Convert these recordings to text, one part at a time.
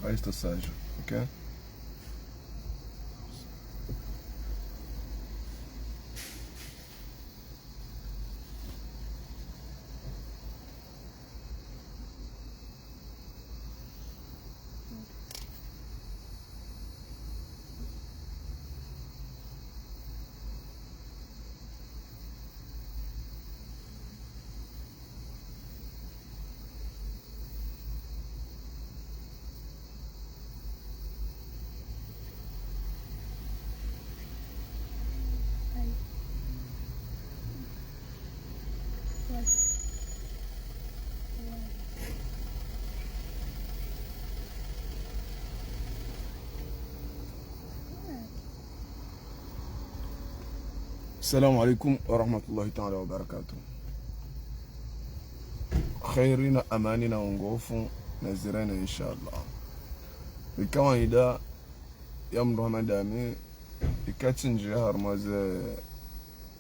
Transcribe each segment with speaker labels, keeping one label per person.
Speaker 1: a esta seja, ok? السلام عليكم ورحمة الله تعالى وبركاته. خيرنا أماننا ونغوفو نزرنا إن شاء الله. بكوان إذا يوم رمضان يكاتنجي هرمز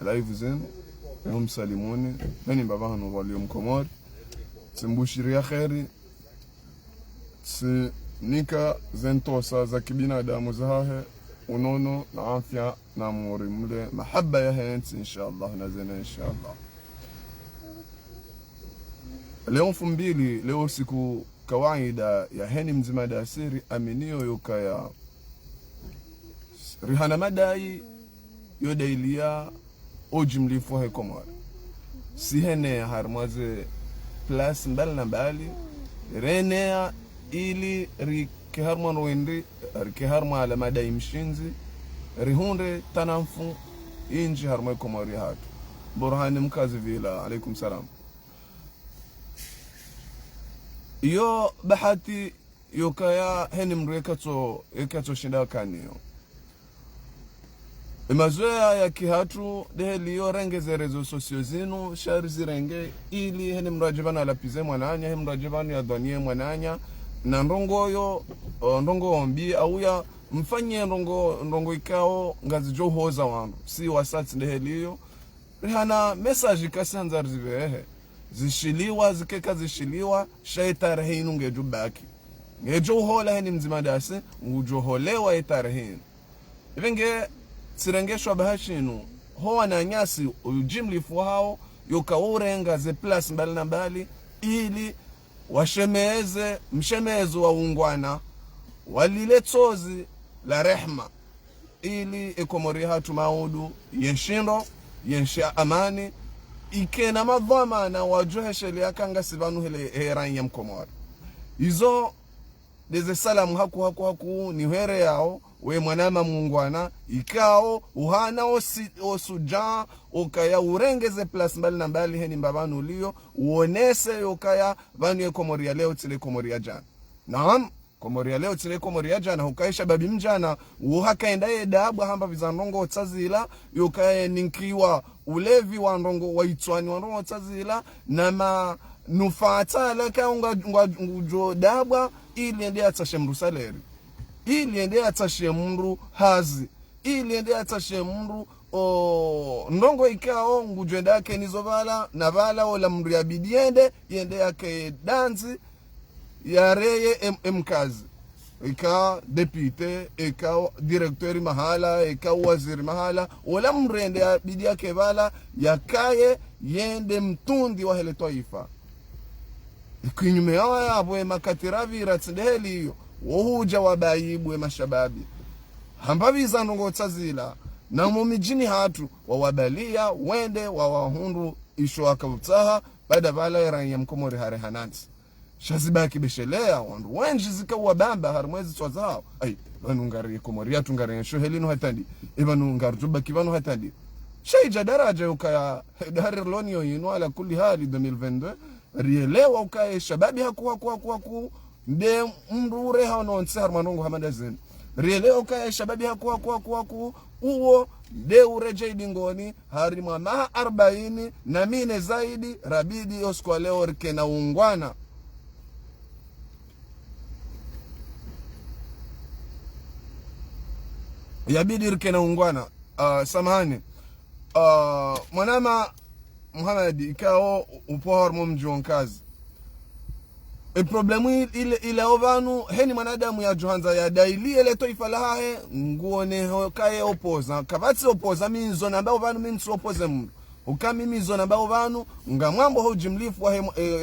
Speaker 1: لايف زين يوم سالموني مني بابا هنو اليوم كمار تنبوشيريا خيري نيكا زين توسا زكبينا دامو زهاه ونونو نعافيا ناموري مولي محبة يا هينت إن شاء الله نزينا إن شاء الله. اليوم فمبيلي لeo siku kawaida ya heni mzima da siri aminio yokaya rihana madai yodailia ojimlifu he komar si hene harmaze plus mbali na mbali renea ili rike harman wendi rike harma ala madai mshinzi rihunde tanamfu inji harma komari hatu burhani mkazi vila alaikum salam. Yo bahati yokaya heni mrekato shinda kanio mazoea ya kihatu deheliyo renge zerezo sosio zinu shari zirenge ili heni mrajibana alapize mwananya heni mrajibana ya dhanie mwananya na ndongo ombi au ya mfanye ndongo ikao ngazi johoza wangu si wasati deheliyo rihana message kasi hanzar zivehe zishiliwa zikeka zishiliwa shaitare hinu ngeju baki ngeju hola heni mzima dasi ngujo holewa itare hinu ivenge sirengeshwa bahashinu hoa na nyasi ujimlifu hao yokaurenga ze plus mbali na mbali ili mshemezo wa ungwana walile tozi la rehma ili ekomori hatu maudu yenshindo yenshia amani ikena madhama na wajohe shelia kanga sivanu hele heran yam komori izo deze salamu haku ni here yao we mwanama mungwana ikao uhana osuja okaya urengeze plus mbali na mbali heni mbabanu liyo uonese yokaya vanu ye komoria leo tile komoria jana. Naam, komoria leo tile komoria jana hukaisha babi mjana uhaka endaye dabu hamba vizandongo otazila yokaya ninkiwa ulevi wa ndongo waitwani wa ndongo otazila na manufata laka unga dabwa ili ende atashemru saleri ili ende atashemru hazi ili ende atashemru ndongo ikao ngujwenda yake nizovala na vala ola mru ya bidiende yende yake danzi ya reye mkazi ika depute ika direktori mahala ika waziri mahala ola mru yende ya bidi yake vala yakaye yende mtundi wa hele toifa kinyume ya abwe makatiravi ratsindeheli hiyo wohuja wabayibwe mashababi hambaviza ndongo tazila na mumijini hatu wawabalia wende wawahundu isho akabutaha bada vala ya mkomori hare hanansi shazibaki beshelea wandu wenji zika wabamba harumwezi twazao ay vanu ngari komori yatu ngari nsho helinu hatandi vanu ngari tubaki vanu hatandi shaija daraja ukaya dari lonio yinu ala kulli hali 2022 rielewa ukaye shababi haku nde mrure hao nonse harmanongo hamadazin rielewa ukaye shababi haku uo de ureje dingoni harima maha 40 na mine zaidi rabidi oskwa leo rike na ungwana yabidi rike na ungwana. Samahani mwanama Muhammad ikao upo harmo mjuonkazi problemu ile ovanu heni mwanadamu ya johanza ya daili ele toifa lahe nguone kaye opoza kabatsi opoza minzo namba ovanu minso opoze mundu ukami mizo namba ovanu ngamwambo ho jimlifu wa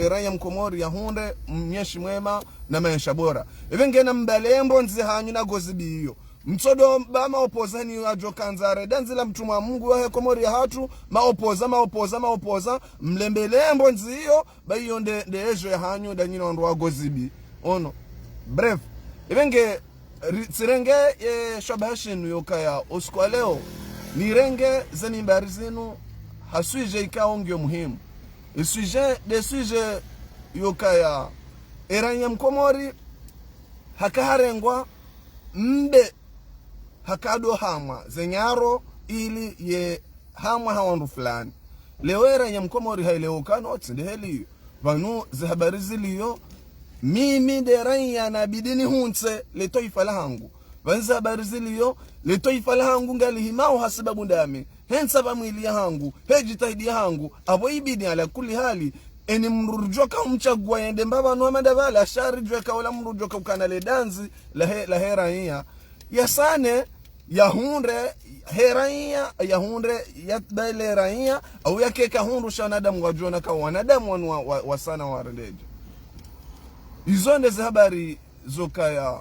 Speaker 1: raya mkomori ya hunde mnyeshi mwema na maisha bora evengena mbalembo nzi hanyu na gozibi hiyo mtodo bama opoza ni ajo kanzare danzila mtumwa Mungu wa komori ya hatu maopoza mlembelembo nzi hiyo bayo nde ejo ya hanyu danyina ndo wagozibi ono bref evenge sirenge shabashin yokaya uskwa leo ni renge zeni mbari zinu hasuije ikaongyo muhimu isuje yokaya eranya mkomori hakaharengwa mbe hakado hamwa zenyaro ili ye hamwa hawandu fulani lewera ya mkomori hailewokano tsinde heliyo vanu zihabari ziliyo mimi deranya na bidini hunse letoifa lahangu vanza habari ziliyo letoifa lahangu ngalihimao hasibabu ndami hensa bamwili hangu hejitahidi hangu abo ibidi ala kuli hali eni mrujoka mchagua yende mbaba no amadavala shari jweka wala mrujoka ukanale danzi la herania yasane yahunre herania yahunre yatbele raia au yakeka hundu shanadamu wajona ka wanadamu wasana warendeje izonde za habari zokaya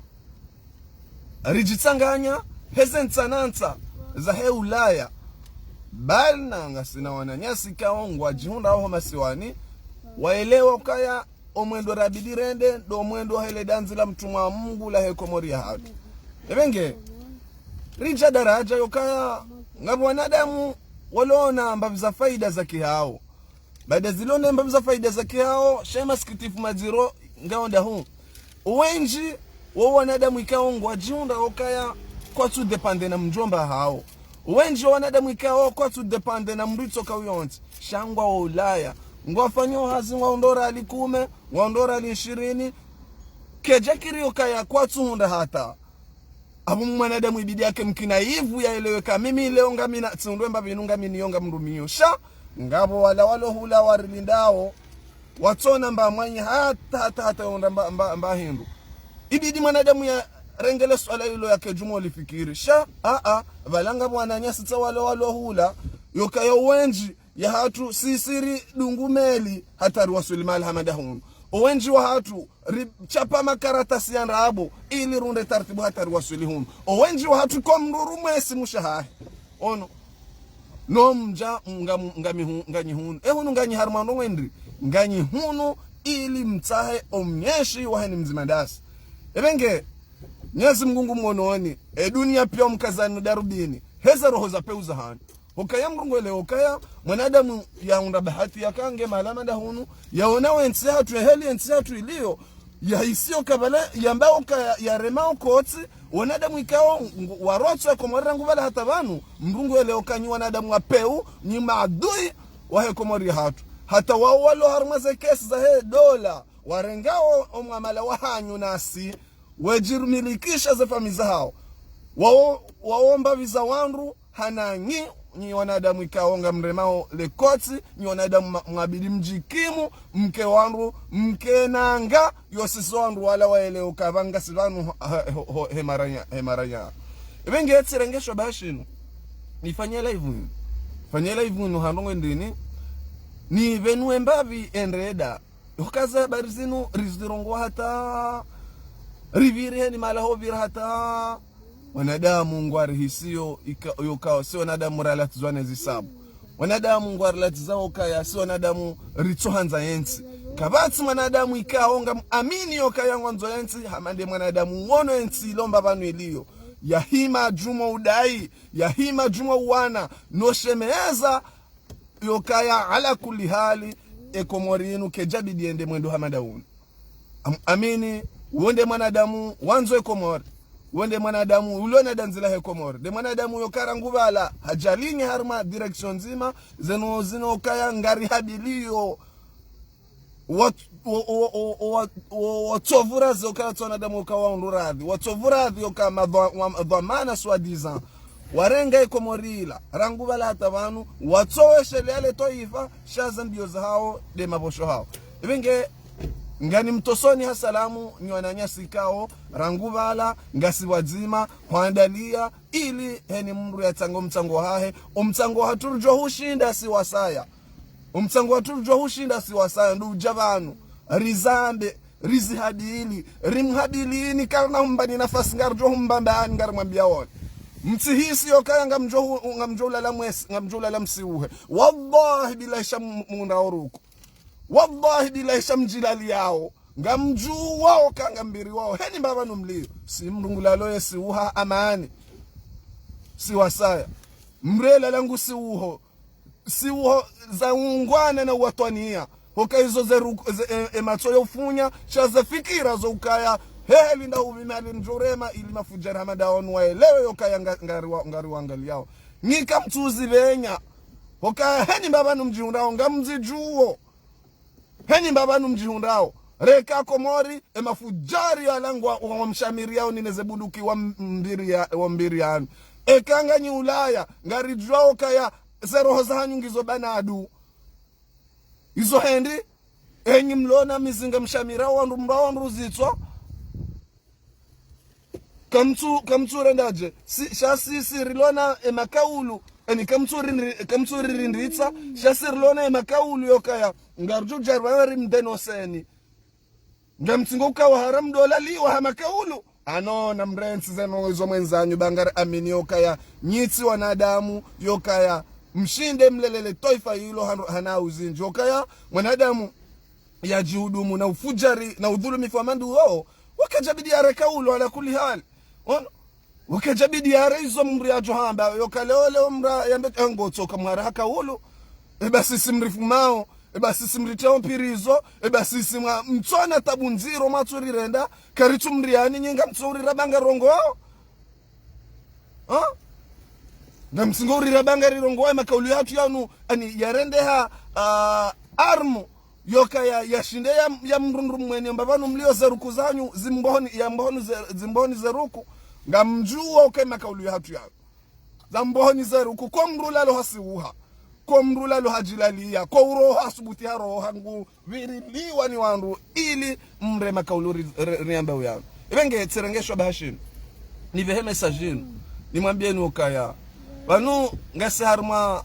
Speaker 1: rijitsanganya hezentsanansa za he Ulaya balna ngasina wananyasi kaongwa jihunda aho masiwani waelewa kaya omwendo rabidirende do mwendo hele danzi la mtumwa Mungu la he komori ya hatu evenge rija daraja yokaya ngabu wanadamu walona mbavu za faida za kihao baada zilone mbavu za faida za kihao shema sikitifu maziro ngaonda huu uwenji wa wanadamu ikaongwa jihunda okaya kwa tu depende na mjomba hao uwenji wa wanadamu ikawa kwa tu depende na mrito kawionti shangwa wa Ulaya ngwafanyo hazi waondora alikume waondora ali20 kejakiri okaya kwa tu hunda hata abu mwanadamu ibidi yake mkina hivu ya eleweka mimi leo ngamina tsundwe mbavinu ngamini yonga mrumio sha ngabo wala walo hula warilindao watona mba mwanyi hata yonda mba hindu ibidi mwanadamu ya rengele swala hilo yake jumo lifikiri sha valanga mwananyasi tsa walo hula yokaya wenji ya hatu sisiri dungumeli hatari wasulimali hamadahunu owenji wa hatu chapa makaratasi ya nrabo ili runde tartibu hatari wasuli hunu owenji wa hatu kwa mnuru mwesi mushahahi ono no mja nganyi hunu hunu nganyi harumando wendri nganyi hunu ili mtahe omnyeshi waheni mzimandasi ebenge nyezi mgungu mwonooni dunia pia mkazani darubini heza roho za peuza hani ukaya mrungu ele ukaya mwanadamu yaunda bahati ya kange malama da hunu yaona wensi hatu heli ensi hatu iliyo ya isio kabale yambao ya remao koti wanadamu ikao warotsa komorangu wala hata vanu mrungu ele ukanyi wanadamu wapeu ni maadui wahe komori hatu hata wawalo harumaze kesi za he dola warengao omwamala wahanyu nasi wajirumilikisha za famiza hao waomba viza wandu hananyi ni wanadamu ikaonga mremao lekoti ni wanadamu mwabidi mjikimu mke wandu mke nanga yosisi wandu wala waele ukavanga silanu hemaranya evenge etirengesho bashinu nifanye live inu handongo ndini ni venue mbavi enreda ukaza habari zinu rizirongo hata rivire ni malaho vira hata wanadamu ngwari hisio yokao si wanadamu ralatizwane zisabu wanadamu ngwari latizao kaya si wanadamu ritohanza yensi kabati mwanadamu ikaonga amini yokaya ngwanzo yensi hamande mwanadamu uono yensi ilomba vanu iliyo yahima jumo udai yahima jumo uwana noshemeeza yokaya ala kuli hali ekomorinu kejabi diende mwendo hamadaunu amini uonde mwanadamu wanzo ekomori wende mwanadamu ulona danzila he komori de mwanadamu yokara ngubala hajalinye harma direction zima zeno kaya ngari habiliyo watovura zokaya tonadamu kawa unduradhi watovura yokama dhamana swadiza warenga ekomorila rangubala hata vanu watoweshele ale toifa shaza mbio zao de mabosho hao ibenge ngani mtosoni hasalamu ni wananyasi kao ranguvala ngasi wazima huandalia ili heni mru ya tango mtango hahe umtango haturujwa hushinda si wasaya umtango haturujwa hushinda si wasaya ndu javanu rizambe rizihadili rimhadilini karna mbani nafasi ngarjo mbambani ngarmwambia wona mtihisi yokaya ngamjola la mwesi ngamjola la msiuhe wallahi bila shamuna oruko wallahi bila shamjilali yao ngamjuwa okanga mbiri wao heni baba numlio si mrungulalo yesiuha amani si wasaya mrela langu siuho za ungwana na watwania hokaizo ematsoyo funya chaza fikira zo ukaya heli nda uvimali njurema ili mafujara hamadaon waelewe yokaya ngari wangaliao nika mtuzi venya hokaya heni babanu mjihundao ngamzijuo heni babanu mjihundao reka komori emafujari alangwa wa mshamiri yao ninezebuduki wa mbiri yanu ekanga nyi ulaya ngari juao kaya zeroho za hanyungizo banadu izo hendi enyi mlona mizinga mshamira wandu mbawandu zitswa kamtu rendaje shasi rilona emakaulu eni kamtu rindritsa shasi rilona emakaulu yokaya ngarju jarwari mdenoseni ngamtsingo ukawa haram dola liwa hamakaulu anona mrensi zeno izo mwenzanyu bangari amini yokaya nyitsi wanadamu yokaya mshinde mlelele toifa hilo hana uzinji yokaya mwanadamu ya jihudumu na ufujari na udhulumi kwa mandu wao wakajabidi ya rekaulo ala kuli hali wakajabidi ya reizo mri ya johamba yokaleo mra yambe ango toka mwara haka ulu basi simrifu mao basi simriteo pirizo basi simwa mtsona tabunziro maturi renda karitu mriani nyinga mtsuri rabanga rongo wao na msingori rabanga rongo wao makauli hatu yanu ani yarendeha armu yoka ya shinde ya mrundu mwenye mbavanu mlio zeruku zanyu zimboni zeruku ngamjua okay makauli hatu ya zamboni zeruku kwa mrulalo hasiuha kwa mrulalo hajilalia kwa uroho asubuti ya roho hangu viriliwa ni wandu ili mre makauli riamba uyanu ibenge tserengeshwa bahashinu ni veheme sajinu ni mwambie ni ukaya wanu ngasi harma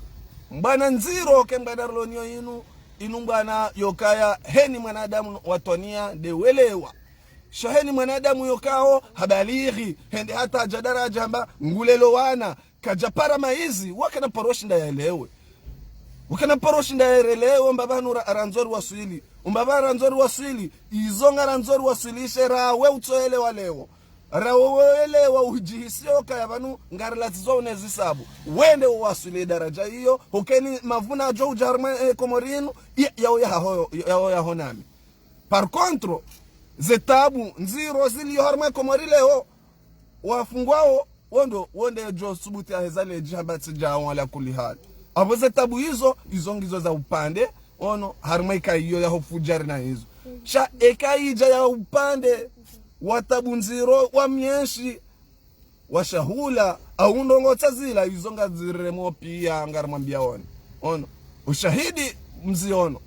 Speaker 1: mbana nziro ke mbadarlo niyo inu mbana yokaya heni mwanadamu watonia de welewa shaheni mwanadamu yokao habalighi hende hata jadara jamba ngulelo wana kajapara maizi wakana paroshinda yaelewe wakana paroshinda yaelewe mbabanu ranzori waswili ranzori waswili izonga ranzori waswilishe rawe utoelewa leo rawe wa ujihisio kaya banu ngarlati zone zisabu wende waswili daraja hiyo hokeni mavuna jo jarma komorino ya honami par contre zetabu nziro zili harma komori leo wafungwao wonde jo subuti ya hezale jambati jawo ala kuli hali abo zetabu hizo ngizo za upande harma ikaiyo ya hofujari na hizo sha ekaija ya upande watabu nziro wa myeshi washahula au ndongo tazila izonga ziremo pia ngaramwambia ushahidi mziono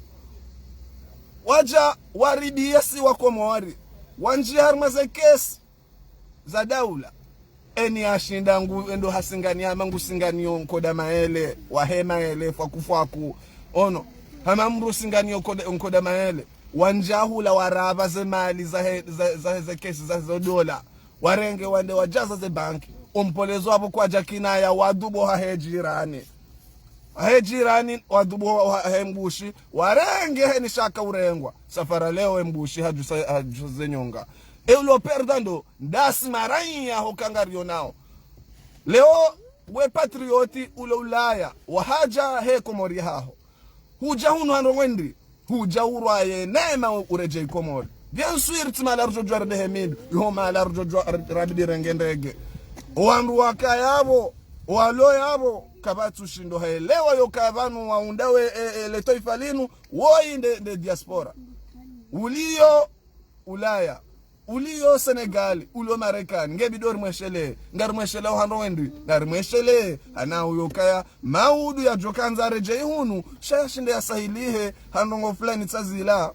Speaker 1: waja waribia si wakomori wanji harma za kesi za daula eni ashinda endo hasingani amangu singanio nkoda maele wahema ele fakufaku hama mru singanio nkoda maele wanjahula waraba ze mali za kesi za dola warenge wande wajaza ze banki umpolezo hapo kwa jakinaya wadubo hajirani wadubo hembushi warenge heni shaka urengwa safara leo embushi hajuze nyonga eulo perdando ndasi maranya hokangario nao leo we patrioti ule ulaya wahaja he komori haho huja hunu handongwendi huja urwaye nema ureje komori bien sûr timala rujojwa de hemid yo mala rujojwa rabidi rengendege wandu wakayabo walo yabo kabatu shindo helewa yo kavanu waundawe le taifa linu woinde de diaspora ulio ulaya ulio Senegal ulio Marekani ngebidori mweshele ngari mweshele handwendi ngari mweshele ana uyokaya maudu ya jokanza reje hunu shashinde ya sahilihe handongo fulani tsazila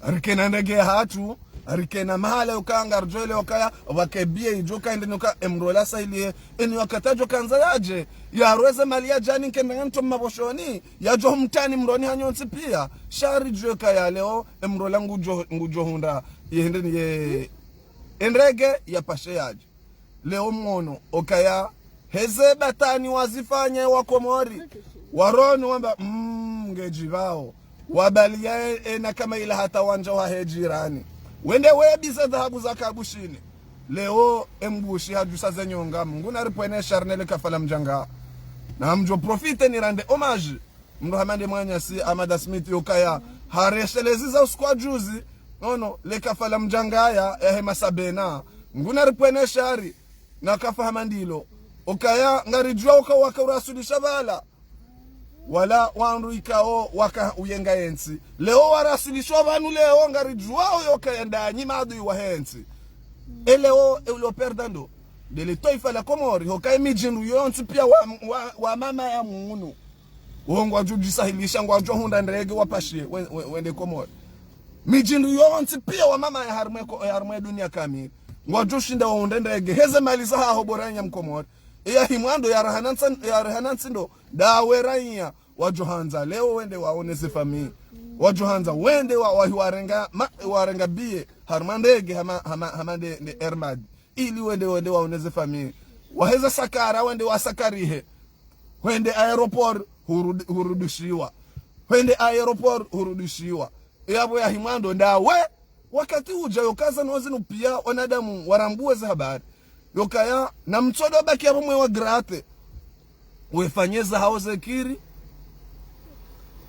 Speaker 1: Arikena ndege hatu arikena mahala ukanga arjole wakaya wakebie ijoka ende nuka emrola sahili eni wakatajo kanza yaje ya roze malia jani kenda nto maboshoni ya jo mtani mroni hanyonsi pia shari joka ya leo emrola ngujo hunda yende ye endrege ya pashe yaje leo mwono okaya heze batani wazifanye wakomori waroni wamba ngejivao wabalia na kama ila hata wanja wa hejirani wende webiza dhahabu za kabushini leo embushi hadusa za nyonga mungu naripwene sharnele kafala mjanga na mjo profite ni rande homage mndo hamande mwanya si Amada Smith yokaya hareshelezi uskwa juzi nono le kafala mjanga ya hema sabena mungu naripwene shari na kafahamandilo okaya ngarijua waka urasulisha bala wala wanru ikao waka uyenga yensi leo warasilishwa banu leo ngarijua yokaenda nyima adu wa hensi eleo elo perdando de le toifa la Komori hokai mijinru yonsi pia wa mama ya munu wongwa jujisahilisha ngwa jo hunda ndege wapashie wende Komori mijinru yonsi pia wa mama ya harmwe dunia kamili ngwa jo shinda wa hunda ndege heze malisa haho boranya mkomori iya himwando ya rahanansi ndo daweranya wajohanza leo wende waone sifami wajohanza wende warenga bie harmandege hamande Ermad ili wende waone sifami waheza sakara wende wasakarihe wende aeroport hurudishiwa yabo ya himwando ndawe wakati uja yokaza nozinu pia wanadamu warambue za habari yokaya na mtodo baki hapo mwe wa grate wefanyeza hauze kiri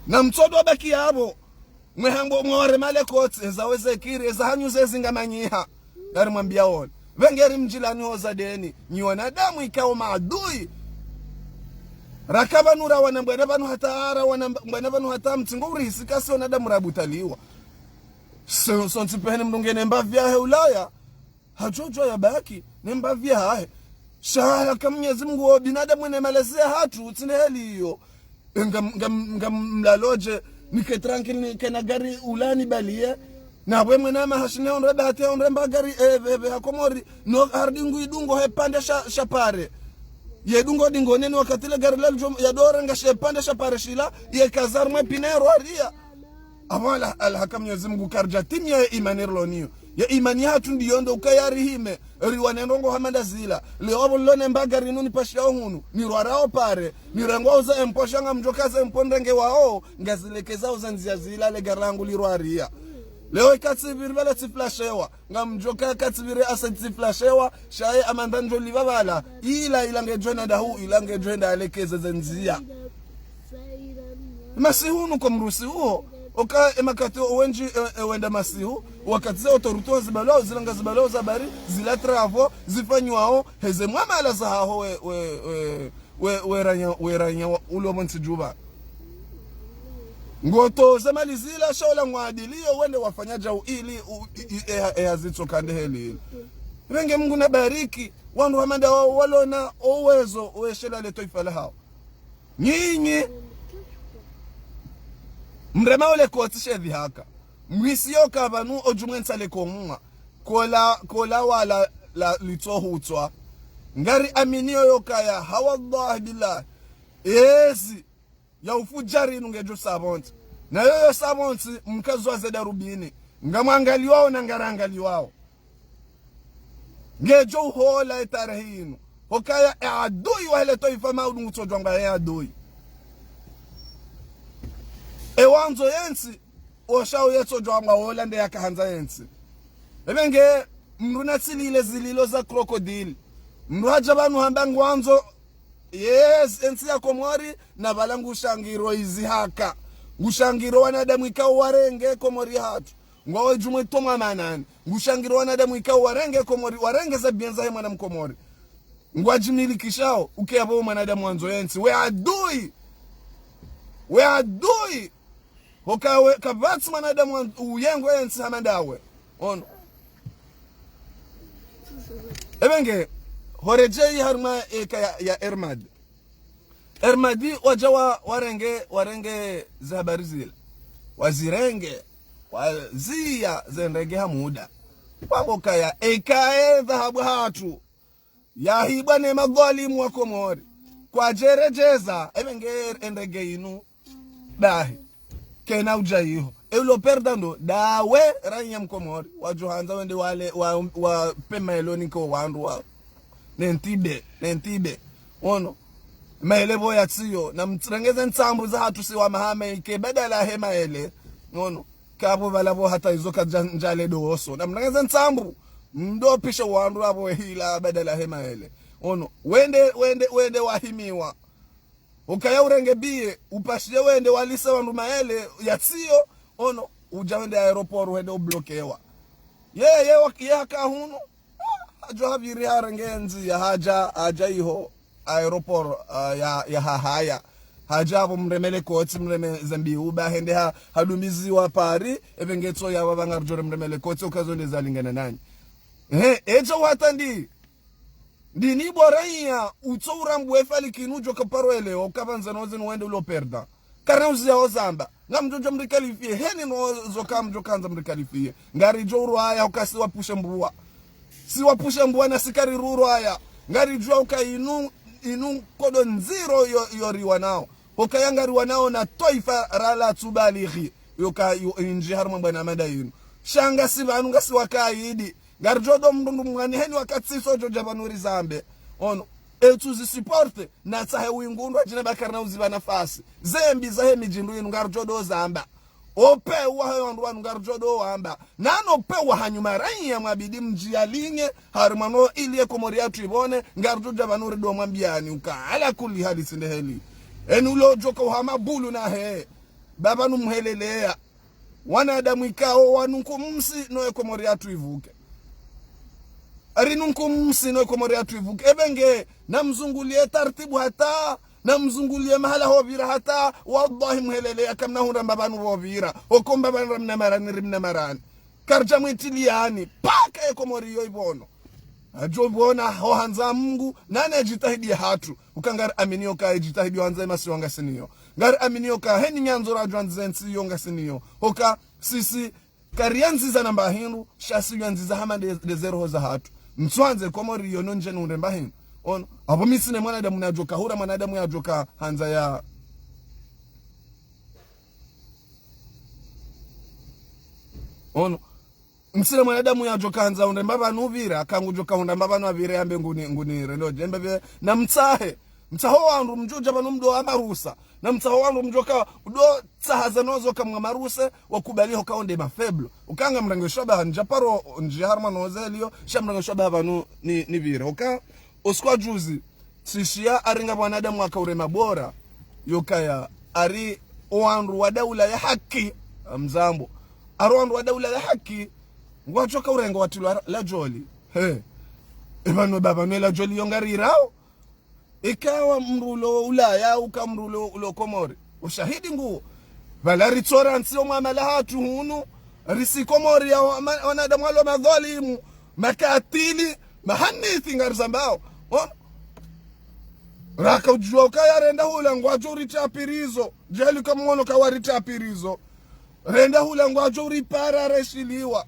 Speaker 1: na mtodo baki hapo mwe hango mware male kote zaweze kiri za hanyuze zingamanyiha dari mwambia wona vengeri mjilani hoza deni ni wanadamu ikao maadui rakaba nura wanambwana banu hatara wanambwana banu hata mtinguri sikasi wanadamu rabutaliwa so ntipene mdungene mbavya he Ulaya hajojo ya baki nemba vya hae shaya kamnyezi Mungu wa binadamu enemalezea hatu utineheli hiyo ngamlaloje nike tranquil kena gari ulani balie na wemwe nama hashine onrebe hati onremba gari hakomori no hardingu idungo hepande shapare yedungo dingo neni wakatile gari laljo yadore nga shepande shapare shila ye kazarmwe pinero aria awala alhakamnyezi Mungu karja timya imanirlo niyo ya imani hatu ndiyondo ukayari hime riwanendongo hamanda zila leobo lone mbagari nuni pashia hunu ni rwarao pare ni rangwa uza emposhanga mjokaza empondenge wao ngazilekeza uza nzia zila le garangu lirwaria leo ikatsibiri bala tiflashewa nga mjoka katsibiri asa tiflashewa shaye amandanjo libabala ila ngejwena dahu ila ngejwena alekeze zenzia masihunu kwa mrusi huo oka emakati wenji wenda masihu wakati za otoruto zibalao zilanga zibalao zabari zila travo zifanywao heze mwama ala zahaho we ranya ulo monti juba ngoto zemali zila shaola ngwadilio wende wafanyaja ili hazito kande heli renge Mungu na bariki wandu hamanda walona uwezo ueshela le toifa hao nyinyi mrema ole kotishe dhihaka mwisiyo kabanu ojumwensa le komuma kola wala la litohutwa ngari aminio yokaya hawallahi billah ezi ya ufujari nungejo sabonti na yoyo sabonti mkazwa zeda rubini ngamwangaliwao na ngarangaliwao ngejo hola etarehinu hokaya adui wale toifa maudu ngutojwanga adui ewanzo yensi oshao yeto jwanga Holande yakahanza yensi ebenge mruna tsilile zililo za crocodile mraja banu hambangu wanzo yes ensi ya Komori na balangu ushangiro izihaka ngushangiro wanadamu ikao warenge Komori hatu ngwawe jumwe toma manani ngushangiro wanadamu ikao warenge Komori warenge za bienza hema na mkomori ngwajimili kishao ukeyabo wanadamu wanzo yensi we adui hokawe kabatsi manadamu uyengo yensi hamandawe ono ebenge horejei harma eka ya Ermadi wajawa warenge za habari zile wazirenge wazia zendege hamuda waboka ya ekae dhahabu hatu ya hibwa ne madhalimu wa Komori kwa jerejeza ebenge endege inu dahi kena ujaiho eulo perdando dawe ranya Mkomori wajuhanza wende wale wa pema eloni ko wandu wa nentibe ono maelebo ya tsiyo na mtrengeze ntsambu za hatu siwa mahame ike badala hema ele ono kabo balabo hata izoka njale dooso na mtrengeze ntsambu ndo pisha wandu wabo hila badala hema ele ono wende wahimiwa ukaya urenge bie upashije wende walise wandu maele ya tsiyo ono uja wende aeroport wende ublokewa ye haka hunu ajo habiri harengenzi ya haja iho aeroport ya hahaya hajabu mremele koti mreme zambi uba hende hadumizi wa pari evengetso ya babangarjore mremele koti ukazonde zalingana nani ejo watandi ndini boranya utsourambwe efali kinujo kaparwele okabanza noze nwende ulo perda karna uzia ozamba ngamjojo mrikalifie heni no zoka mjokanza mrikalifie ngari joro haya ukasiwa pusha mbua siwa pusha mbua na sikari ruru haya ngari jua ukainu kodo nziro yoriwa nao ukayangariwa nao na toifa rala tsubalighi yoka inji harma bwana madainu shanga sivanu ngasi wakaidi ngari jodo mndundu mwani heni wakatsiso joja banuri zambe ono etuzi supporte na tsahe wingundu ajina bakarna uziba nafasi zembi zahe mijindu inu ngari jodo zamba ope wa wandu wanu ngari jodo wamba nano pe wa hanyuma ranya mwabidi mjia linge harimano ili Komori yatu ibone ngari joja banuri do mwambiani uka ala kuli hali sindeheli enulo joka uhama bulu na he baba numhelelea wanadamu ikao wanunkumsi no Komori yatu ivuke arinunkumsi no Komori yatu ivuke ebenge namzungulie tartibu hata namzungulie mahala hovira hata wallahi mhelelea kamna hunda babanu hovira okomba banramna marani rimna marani karja mwitiliani paka Komori yo ibono ajobona ho hanza Mungu nane ajitahidi hatu ukangari aminio ka ajitahidi wanza masiwanga siniyo ngari aminio ka heni nyanzo rajwanzensi yonga siniyo oka sisi karianzi za namba hindu shasi yanzi za hama de zero za hatu mswanze Komori yo nonje nuremba hindu ono abo misine mwanadamu najoka hura mwanadamu yajoka hanza ya ono msile mwanadamu yajoka hanza undemba banuvira akangujoka undemba banuvira yambe nguni reloje mbebe na mtaho wandu mjuja banumdo amarusa na mtaho wandu mjoka do tsahaza nozo kamwa maruse wakubaliho kaonde mafeblo ukanga mrango shoba njaparo njiharma nozelio shamrango shoba banu ni vira uka oskwa juzi sishia aringa mwanadamu akaurema bora yokaya ari wandu wa daula ya haki mzambo ari wandu wa daula ya haki ngwachoka urenga watilwa la joli ebano baba la joli yongarirao ikawa mrulo ulaya ukamrulo ulo Komori ushahidi nguo valari toransi omamala hatu hunu risi Komori ya wanadamu walo madhalimu makatili mahanithi ngarizambao raka ujua ukaya renda hula ngwajo uritapirizo jeli kamuono kawaritapirizo renda hula ngwajo uripara reshiliwa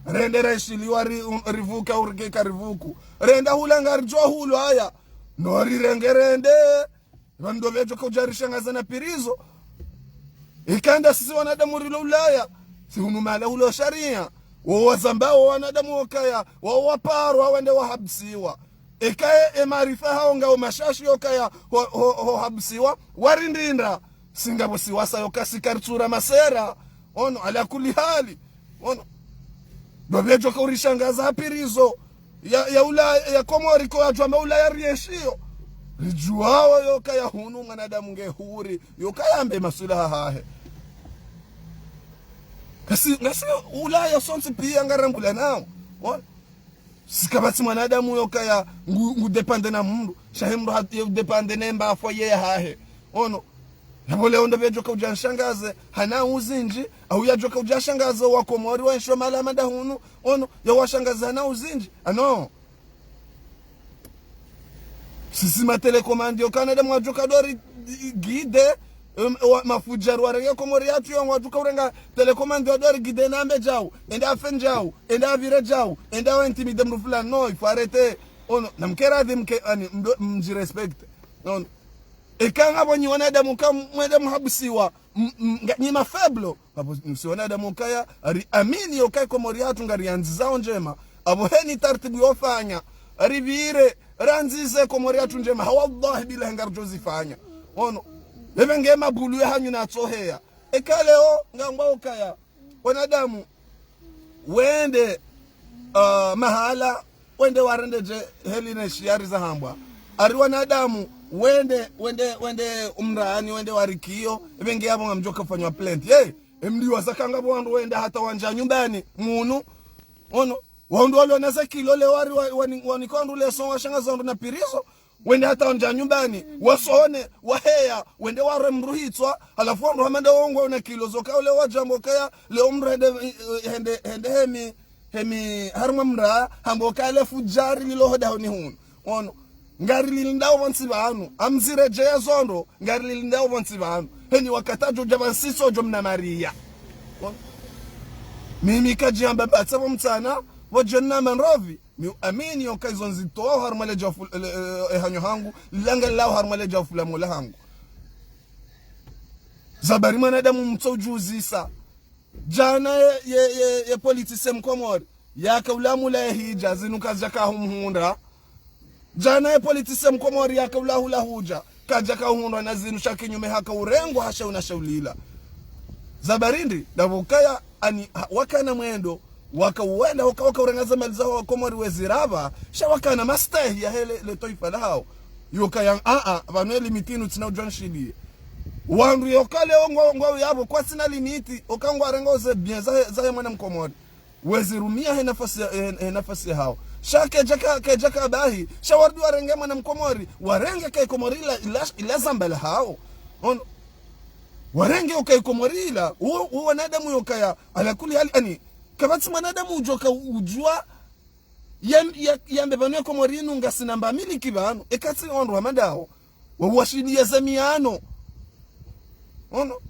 Speaker 1: rende reshiliwa rivuka urikeka rivuku renda hula ngarijua hulu haya nori rengerende vando vejo kujarisha ngazana pirizo ikanda sisi wanadamu rilo ulaya si hunumala hulo sharia wazambao wanadamu wakaya wawaparo wende wahabsiwa ikaye emarifa haonga umashashi yokaya habsiwa warindinda singabo siwasa yokasikaritura masera ono ala kuli hali ono dobejo kaurishangaza hapirizo ya ulaya ya Komori ko ajwa ulaya rieshio rijuawa yokaya hunu mwanadamu ngehuri yokayambe masulaha hahe ngasi ulaya sonsi pia ngarambula nao ono sikabati mwanadamu yokaya ngudepande na mundu shahimru hati depande nemba afwa ye hahe ono yabole onda bejoka ujanshangaze hana uzinji au yajoka ujashangaze wa Komori wa nsho mala madahunu ono ya washangaze hana uzinji ano sisi matelekomandi yokana da mwajoka dori gide mafujaru warenge komori yatu yongo watu kaurenga telekomandi wadori gidena ambe jau enda afen jau enda avire jau enda wa intimide mru fulani no ifarete ono na mkera di mke ani mjirespect ono ekanga bonyi wanadamu kama mwanadamu habusiwa ni mafeblo hapo msiona damu kaya ari amini yokai komori yatu ngari anzizao njema abo heni tartibu yofanya ari vire ranzize komori yatu njema wallahi bila ngar jozifanya ono Levenge mabulu ya hanyu na tsohea. Ekaleo ngangwa ukaya. Wanadamu wende mahala wende warende je heline shiari za hambwa. Ari wanadamu wende umraani wende warikio. Levenge yabo ngamjoka fanywa plant. Hey, emliwa sakanga wandu wende hata wanja nyumbani munu. Ono wandu wale nasa kilo le wari wanikondu le songa shanga zondu na piriso. Wende hata wanja nyumbani wasone waheya wende ware mruhitswa halafu wandu hamenda wongo na kilo zoka ule wajambo kaya le umrede hemi harma mra hambo kale fujari lilo hoda ni hunu ono ngari lindao vansi banu amzire jeya zondo ngari lindao vansi banu heni wakatajo jabansiso jomna maria mimi kajiamba batsabo mtsana wajonna manrovi mi amini yokazo nzitoa harmale jafu hanyo hangu langa lao harmale jafu la mola hangu zabari mwanadamu mtsojuzisa jana ye politise mkomori ya kaulamu la hija zinuka jaka humhunda jana ye politise mkomori ya kaulahu la huja kajaka humhunda na zinu shakinyume haka urengo hasha unashaulila zabarindi davukaya ani wakana mwendo wakawenda wakaurengaza mali zao wakomori weziraba shawakana mastahi ya hele le toifa lao yoka yang vanwe limitinu tina ujanshili wandu yokale ongo yabo kwa sina limiti okangwa rengoze bien za mwana mkomori wezirumia he nafasi hao shake jaka bahi shawardu warenge mwana mkomori warenge kai komori ila zambala hao on warenge okay komori ila wanadamu yokaya alakuli hali ani kabati mwanadamu ujoka ujua yambe banwe komorinu ngasinamba miliki banu ekati ondu amadao wawashidia zamiano ono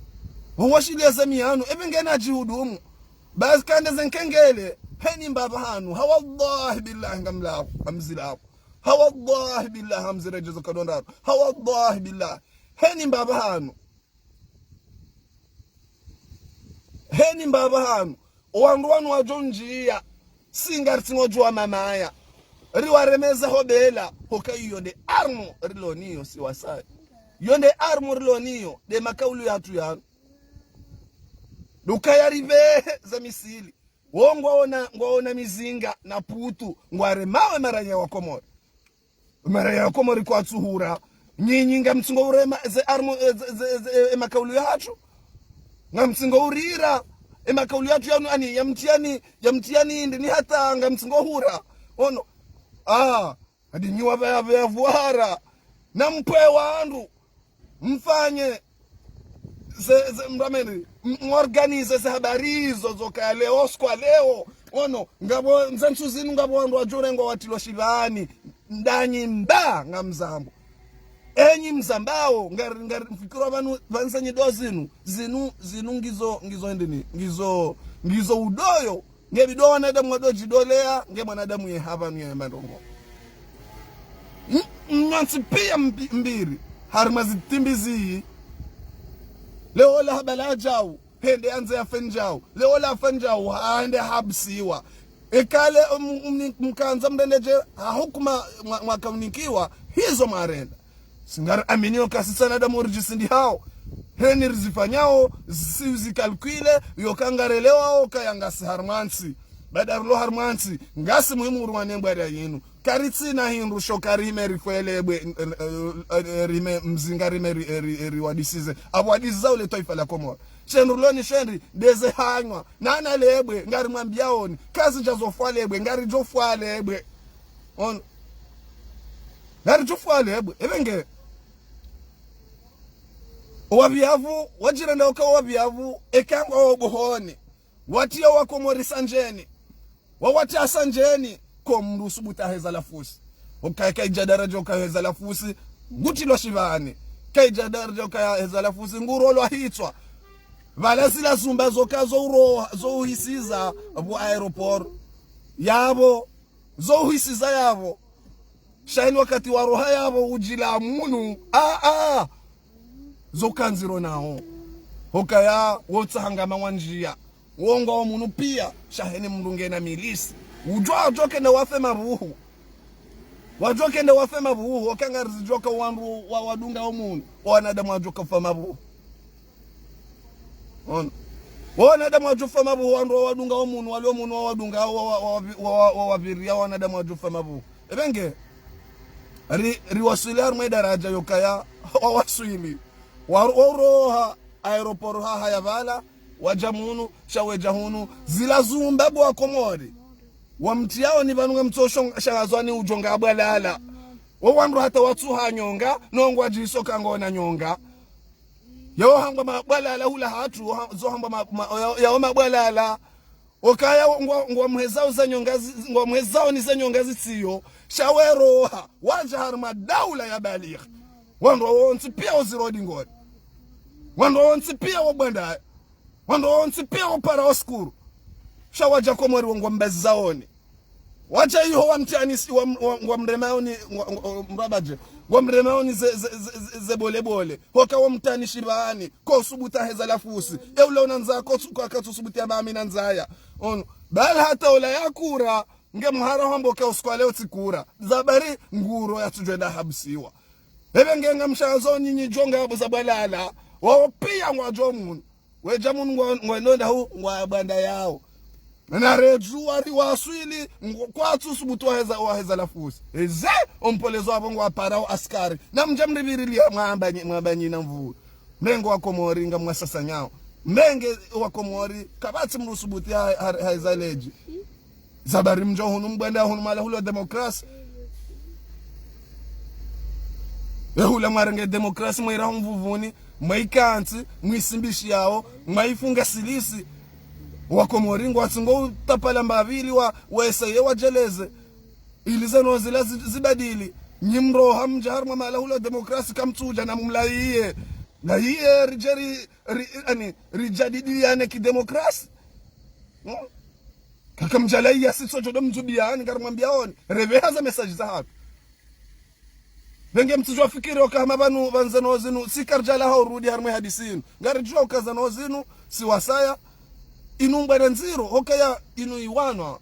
Speaker 1: wawashidia zamiano ebengena jihudumu bas kande zenkengele heni mbaba hanu hawallahi billahi ngamla amzila hawallahi billahi amzira jazo kadondaro hawallahi billahi heni mbaba hanu wandu wanu wajonjia singarti ngojua mamaya riwaremeza hobela hoka yonde armu riloniyo siwasai yonde armu riloniyo de makaulu yatu yanu dukayarive za misili ngwaona mizinga na putu ngware mawe maranya wakomori kwa tsuhura nyinyi mtsingo urema ze armu ze makaulu yatu ngamtsingo urira emakauli yatu yanu ani yamtiani ndi ni hata ngamtsingo hura ono hadi nyuwa baya vuara na mpwe wandu mfanye mrameni organize se habari hizo zoka leo skwa leo ono ngabo nzantu zinu ngabo wandu wajorengo watilo shivani ndanyi mba ngamzambo enyi mzambao ngari mfikiro abantu bansanye dozinu zinu ngizo endeni ngizo udoyo ngebido wanadamu wadoji dolea nge mwanadamu ye haba nye mandongo nyansi pia mbiri harmazi timbizi leo la habala jau hende anze afenjao leo la afenjao haende habsiwa ekale mkanza mbendeje hukuma mwakaunikiwa hizo marenda singar aminio kasisa na damu rijisindi hao heni rizifanyao siuzi kalkuile yokangarelewa okayangasi harmansi badarlo harmansi ngasi muhimu urwanembo ya yinu karitsi na hindu shokarime rikwelebwe rime mzinga rime riwadisize abwadiza ule toifa la Komoro chenruloni shenri deze hanywa nana lebwe ngari mwambiaoni kazi jazofwalebwe ngari jofwalebwe on ngari jofwalebwe ebenge wabiavu wajirenda ukawa wabiavu ekangwa wabuhoni watia wakomori sanjeni wawatia sanjeni komrusu butaheza lafusi ukaeka ijadaraja ukaheza lafusi gutilo shivani kaija daraja yoka heza lafusi nguro lo hitwa vala sila zumba zokazo uro zo hisiza bu aeroport yabo zo hisiza yabo shaini wakati wa roha yabo ujila munu zo kanziro nao hokaya wotsanga mwanjia wonga wa munu pia shaheni mndunge na milisi ujwa kende wafe mabuhu wajwa kende wafe mabuhu wakanga rizijoka wandu wa wadunga wa munu wanadamu wajoka fa mabuhu wanadamu wajofa mabuhu wandu wa wadunga wa munu walio munu wa wadunga wa waviria wanadamu wajofa mabuhu ebenge riwasili harumwe daraja yokaya wawaswili waroha aeroport haya vala wajamunu shaweja hunu zila zumba bwa Komori wamtiao ni vanunga mtosho shangazwani ujonga bwalala wandu hata watu hanyonga nongwa jiso kangona nyonga yao hangwa mabwalala hula hatu zo hangwa yao mabwalala okaya ngwa mhezao za nyongazi ngwa mhezao ni za nyongazi siyo shaweroha wanja harma daula ya baligh wandu wonsi pia uzirodi ngori wandu wonsi pia wabwanda wandu wonsi pia wapara oskuru shawaja Komori ngwa mbezaoni wacha hiyo wamtiani ngwa mremaoni mrabaje ngwa mremaoni ze bole hoka wamtani shibani ko subuta heza lafusi eule unanza ko akatusubutia mami nanzaya ono bali hata ola yakura nge mhara hombo ka uskwale otsikura zabari nguro yatujenda habsiwa ebe ngenga mshazo nyinyi jonga abo zabalala wao pia ngwajo mun weja mun ngwanonda hu ngwabanda yao na reju ari waswili kwathu subutu waheza lafusi eze ompolezo abo ngwaparao askari na mjamribirili mwabanyi na mvuru mengo wa Komori nga mwasasa nyao menge wa Komori kabati mrusubuti haiza leji zabari mjo hunu mbwenda hunu mala hulo demokrasi hula marenge demokrasi mwira mvuvuni mwaikanti mwisimbishi yao mwaifunga silisi wa Komori ngwatsingo tapala mbavili waesaye wajeleze ilize nozila zibadili nyimro hamja harma mala hulo demokrasi kamtuja na mumlaiye na hiye rijadidi yane ki demokrasi kaka mjalaiya sitso jodo mzubiani ngarimwambia oni revehaza message za hatu venge mtujwa fikiri okama banu banzano zinu sikarjala haurudi harmwe hadisinu ngarijwa ukazano zinu siwasaya inumbere nziro hokaya inu iwanwa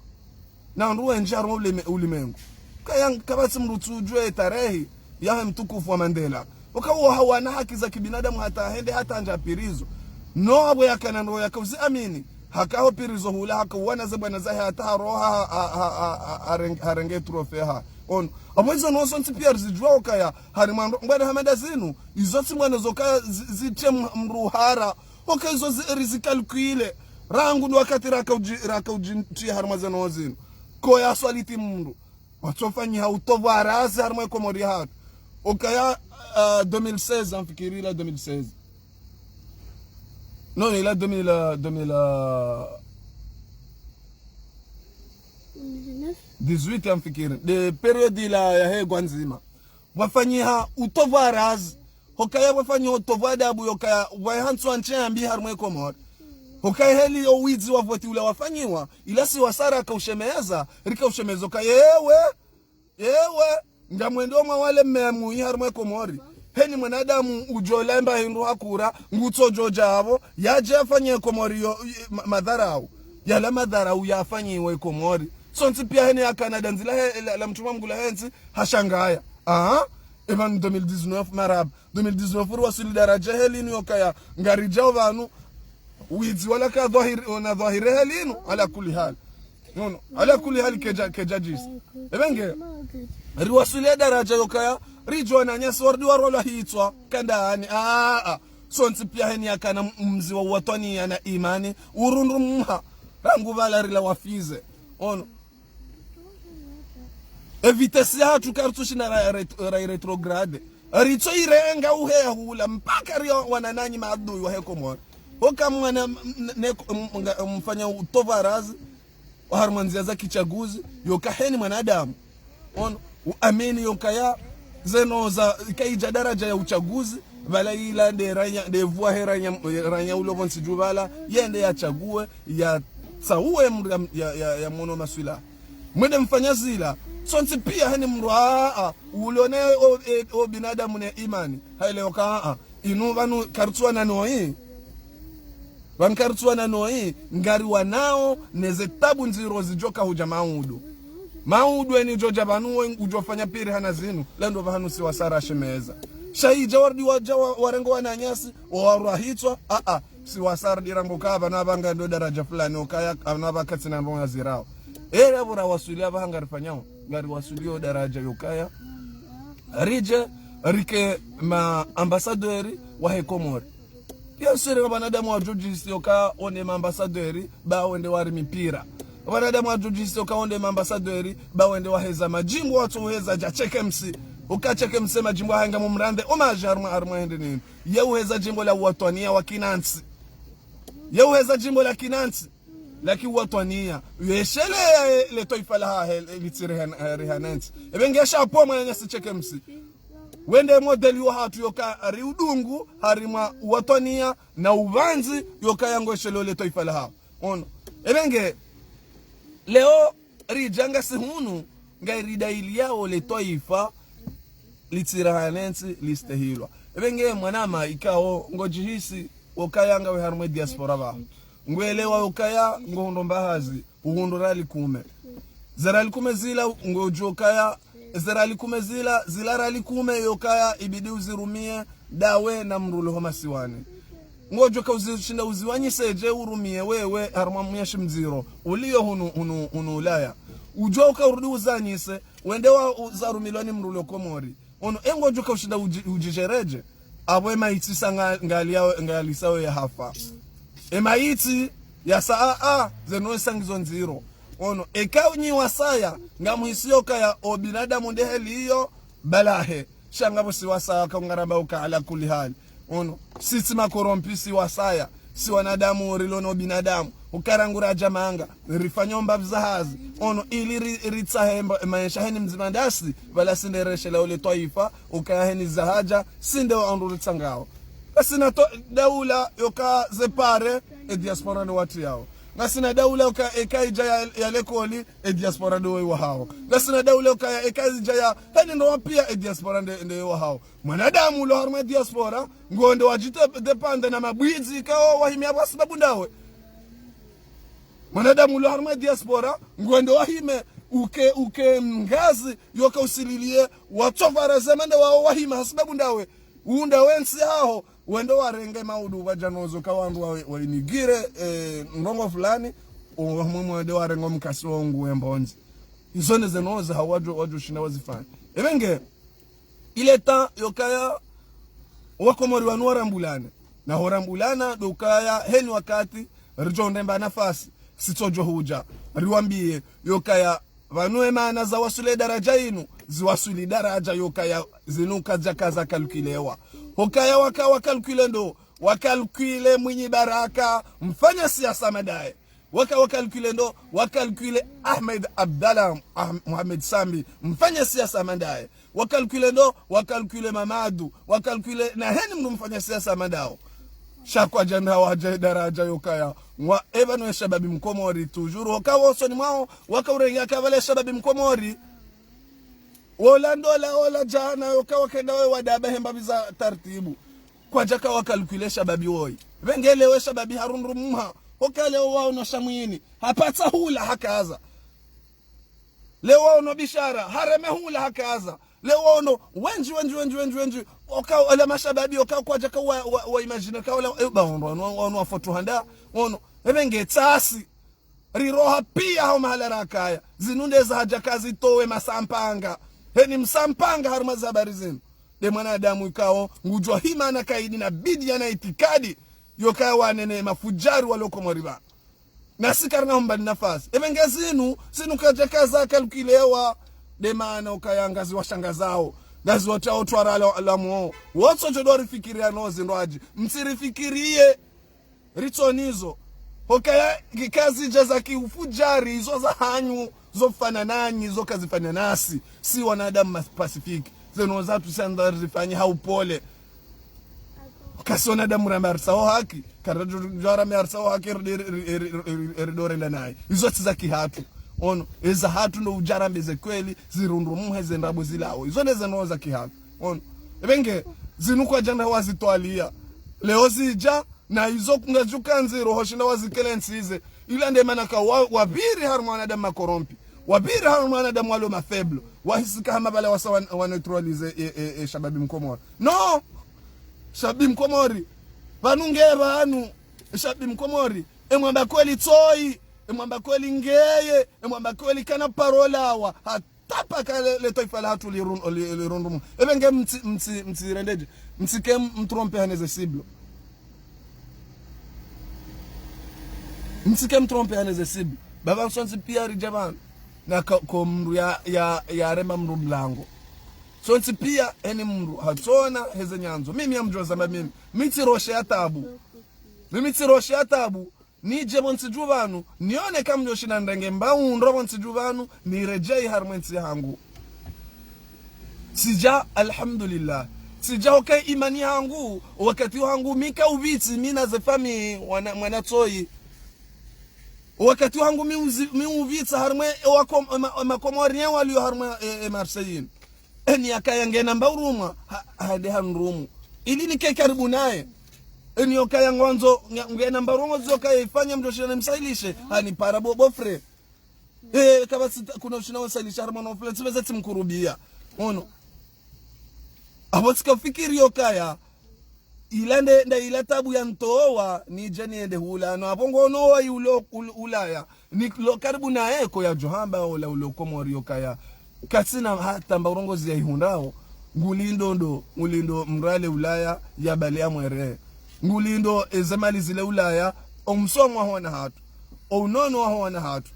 Speaker 1: na nduwe njaru ulimengu kaya kabati mrutujwe tarehi ya mtukufu wa Mandela wakawa hawana haki za kibinadamu hata hende hata njapirizo no abo yakana ndo yakauzi amini hakaho pirizo hula hakawana zebana za hata roha harenge trofeha on abozo no sonti pia rizijwa okaya harimando ngwada hamada zinu izoti mwana zokaya zitem mruhara okay izo rizikalkuile rangu ndo wakati rakaujintia harmazano wazinu ko ya swaliti mundu watofanyi hautovu arazi harmwe Komori hatu okaya 2016 amfikiri la 2016 non il a 2018 amfikiri de periodi la ya hegwa nzima wafanyiha utovu arazi hokaya wafanyi utovu adabu yokaya waihansu ancheambi harmwe Komori hokaya heli yo wizi wavoti ula wafanyiwa ila si wasara kaushemeza rika ushemezo ka yewe ngamwendo mwa wale mmemu harmwe Komori heni mwanadamu ujolemba hindu hakura ngutso jojabo yaje afanye Komori yo madharau yala madharau yafanyiwe Komori sonti pia heni ya Canada nzila la mtuma mgula hensi hashangaya evan 2019 marab 2019 wasili daraja helini yokaya ngarijao vanu wizi wala ka dhahiri helinu ala kulli hal nono ala kulli hal kejajis ebenge riwasili daraja yokaya rijona nyasi wardi warola hitwa kandani sonti pia heni yakana mzi wa watoni yana imani urundu mha rangu valarila wafize ono evitesi hatu kartushi na retrograde rito irenga uheya hula mpaka rio wanananyi maadui wa Komori hoka mwana mfanya utovarazi wa harmanzia za kichaguzi yoka heni mwanadamu ono uamini yoka ya zeno za kaija daraja ya uchaguzi vala ila de ranya de vua ranya ulo vonsi jubala yende ya chague ya tsaue mru ya mono maswila mwende mfanya zila sonsi pia hani mru ulone o binadamu ne imani haile ka inu vanu kartuwa na noi van kartuwa na noi ngari wanao neze tabu nziro zijoka huja maudu eni joja vanu ujofanya piri hana zinu lendo vanu si wasara shemeza shai jawardi warengo wananyasi warahitwa si wasara dirango kava na banga ndo daraja fulani okaya anaba katsina ndo zirao era bora wasulia bahanga rifanyao ngari wasulio daraja yokaya rike ma ambassadori wa Hekomori ya sere banadamu wa jujisi yoka onde ma ambassadori ba wende wari mipira banadamu wa jujisi yoka onde ma ambassadori ba wende waheza majimbo watu waheza ja cheke msi ukacheke msema jimbo hanga mumrande omaje arma hende nini yeuheza jimbo la watwania wa Kinansi yeuheza jimbo la Kinansi laki watwania yeshele le toifa la litirihanansi ebengesha po mwana sicheke msi wende modeli wa hatu yoka riudungu harima watwania na uvanzi yoka yango shelo le toifa la ono ebenge leo rijanga sihunu ngairida iliao le toifa litirahanensi listehilwa ebenge mwanama ikao ngojihisi okayanga we harme diaspora ba ngwelewa okaya ngondo mbahazi uhundurali kume zerali kume zila ngojokaya zerali kume zila zilarali kume yokaya ibidi uzirumie dawe na mrulo homa siwani ngojoka uzishinda uziwanyiseje urumie wewe harma myeshi mziro uliyo hunu ulaya ujoka urudi uzanyise wende wa uzarumiloni mrulo Komori ono engo joka ushinda ujijereje abo maiti sanga ngali sawe ya hafa maiti ya saa zeno sangizo nziro ono ekawunyi wasaya ngamuhisioka ya obinadamu ndeheli hiyo balahe shangabo si wasaya kangaramba ukala kuli hali ono sisi makorompisi wasaya si wanadamu rilono binadamu ukarangura jamanga rifanyomba vzahazi ono ili ritsahemba maisha heni mzimandasi wala sindereshe la ule toifa ukaheni zahaja sinde wa ritsangao kasina daula yoka zepare diaspora ni watu yao kasina daula yoka ekaija ya lekoli diaspora ndo wa hao kasina daula yoka ekaija ya heni ndo pia diaspora ndo wa hao mwanadamu lo harma diaspora ngonde wajite depende na mabwizi kao wahimia kwa sababu ndawe mwanadamu lo harma diaspora ngwende wahime uke mgazi yoka usililie watofara zemende wahima sababu ndawe unda wensi hao wendo warenge maudu wajanozo kawandu wa inigire ndongo fulani mwende warengo mkasi wangu wembonzi izone zenoze hawaju shina wazifanya ebenge ile ta yokaya wakomori wanu warambulane na horambulana dokaya heni wakati rijonde nafasi sitojo huja riwambie yokaya vanue maana za wasule daraja inu ziwasuli daraja yokaya zinuka jakaza kalkilewa hokaya wakalkule ndo wakalkule mwenye baraka mfanya siasa madae wakalkule ndo wakalkule Ahmed Abdallah Muhammad Sambi mfanya siasa madae wakalkule ndo wakalkule Mamadu wakalkule na heni mnu mfanya siasa madao shakwa janda waje daraja yokaya wa ebano shababi Mkomori tujuru hokawa osoni mwao wakaurenga kavale shababi Mkomori ola jana yokawa kenda we wadaba hemba biza tartibu kwa jaka wakalkule shababi woi vengelewe shababi harunrumha hokale wao no shamwini hapata hula hakaza leo no bishara hareme hula hakaza leo no wenji okao ala mashababi okao kwa jaka wa imagine ka wala ono foto handa ono evenge tsasi riroha pia hao mahala rakaya zinunde za haja kazi towe masampanga heni msampanga haruma za habari zenu de mwanadamu ikao ngujwa hima na kaidi na bidi yana itikadi yoka wanene mafujari waloko moriba na sikarna humbani nafasi evenge zinu kaja kaza kalkilewa de maana ukayangazi washangazao gazi watao tuarala alamu woto jodori fikiria nozi ndoaji msirifikirie ritonizo hokaya kazi jaza kiufujari hizo za hanyu zofana nanyi zo kazifanya nasi si wanadamu pasifiki zeno zatu sanda zifanye haupole kasona da muramarsa o haki karajora marsa o haki ridore ndanai izo tizaki hatu ono eza hatu no ujarambeze kweli zirundumuhe zendabo zilawo izo nezenoza kihatu ono ebenge zinukwa jana wazitwalia leo zija na izo ngajuka nziro hoshinda wazikelensize ila ndemanaka wabiri harmana da makorompi wabiri harmana da mwalo mafeblo wahisika hama bale wasa wa neutralize shababi mkomori no shababi mkomori vanunge vanu shababi mkomori emwamba kweli toi emwamba kweli ngeye emwamba kweli kana parola wa hatapa kale toifa la hatu lirundumu ebenge mtsirendeje mtsike mtrompe haneze siblo mtsike mtrompe haneze siblo baba nsonzi pia rijabana na komru ya rema mru mlango sonzi pia eni mru hatona heze nyanzo mimi amjua zamba mimi mitiroshe ya tabu nije bonsi vanu nione kama nyoshina ndenge mbaundo bonsi vanu nirejei harmwensi hangu sija alhamdulillah sija okay imani hangu wakati wangu mika ubiti mina zefami mwanatoi wakati wangu mi uvitsa harmwe makomori walio harmwe Marseille eni akayangena mbauruma hade hanrumu ili nike karibu naye eni yokaya ngonzo ngena mbarongo zoka ifanya mdoshana msailishe hani para bofre kama kuna ushina wasailisha harmano flats vezati mkurubia ono abotsika fikiri yokaya ilande nda ila tabu ya ntoa ni jeni ende hula no abongo no wa yulo ulaya ni karibu na eko ya johamba ola ulo komori yokaya katsina hata mbarongozi ya ihundao ngulindo mrale ulaya ya bale ya mwere ngulindo ezamali zile ulaya omsomwa hona hatu onono hona hatu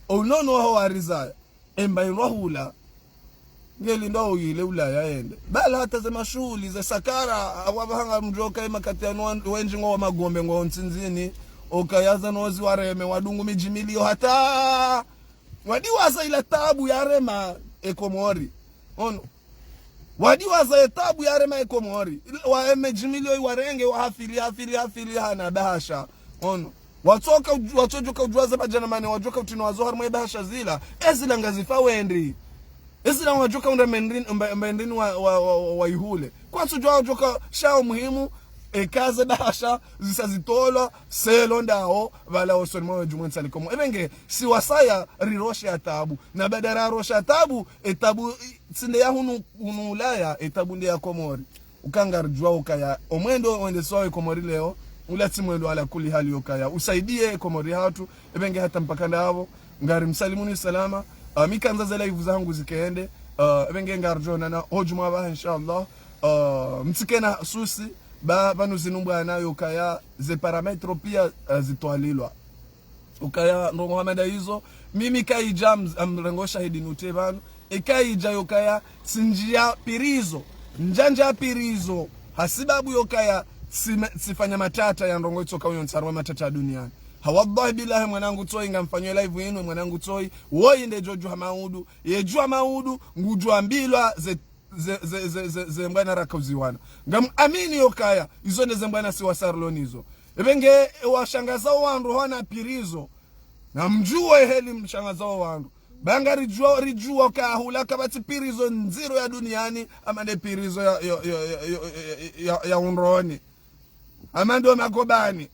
Speaker 1: onono ho arizaya embairwa hula ngelindo uyile ulaya ende bala hata zema shuli za sakara awabahanga mjoka emakatiano wenji ngo magombe ngo ntsinzini okayaza nozi wareme wadungu mijimilio hata wadiwaza ila tabu ya rema ekomori ono wadiwaza tabu ya rema ekomori wa mijimilio warenge wa hafili hana bahasha ono watoka ujuaza bajanamani wajoka utino wazohar mwe bahasha zila ezila ngazifa wendi ezila wajoka unda mendrini wa ihule kwa sujua wajoka shao muhimu ekaze bahasha zisazitola selo ndao vala osoni mwa jumwensa likomo ebenge si wasaya riroshe ya tabu na badara roshe ya tabu etabu sinde ya hunu ulaya etabu ndi ya komori ukangar jua ukaya omwendo wende soe komori leo ulati mwendo ala kuli hali ukaya usaidie komori hatu ebenge hata mpakanda havo ngari msalimuni salama mikanza za live zangu zikeende ebenge ngar jona na hojuma ba inshallah mtikena susi banu zinumbwa nayo kaya ze parametro pia zitwalilwa ukaya ndo Muhammad hizo mimi kai jams amrengo shahidi nute banu ikaija yokaya sinjia pirizo njanja pirizo hasibabu yokaya sifanya matata ya ndongo itoka uyo nsarwa matata duniani hawallahi billahi mwanangu toi ngamfanywe live yenu mwanangu toi woi inde jojo maudu yejua maudu ngujua mbilwa ze mbana rakauziwana ngam amini yokaya izo neze mbana si wasarlonizo ebenge washangaza wandu hona pirizo na mjue heli mshangaza wandu banga rijua ka hula kabati pirizo nziro ya duniani amande pirizo ya unroni amando magobani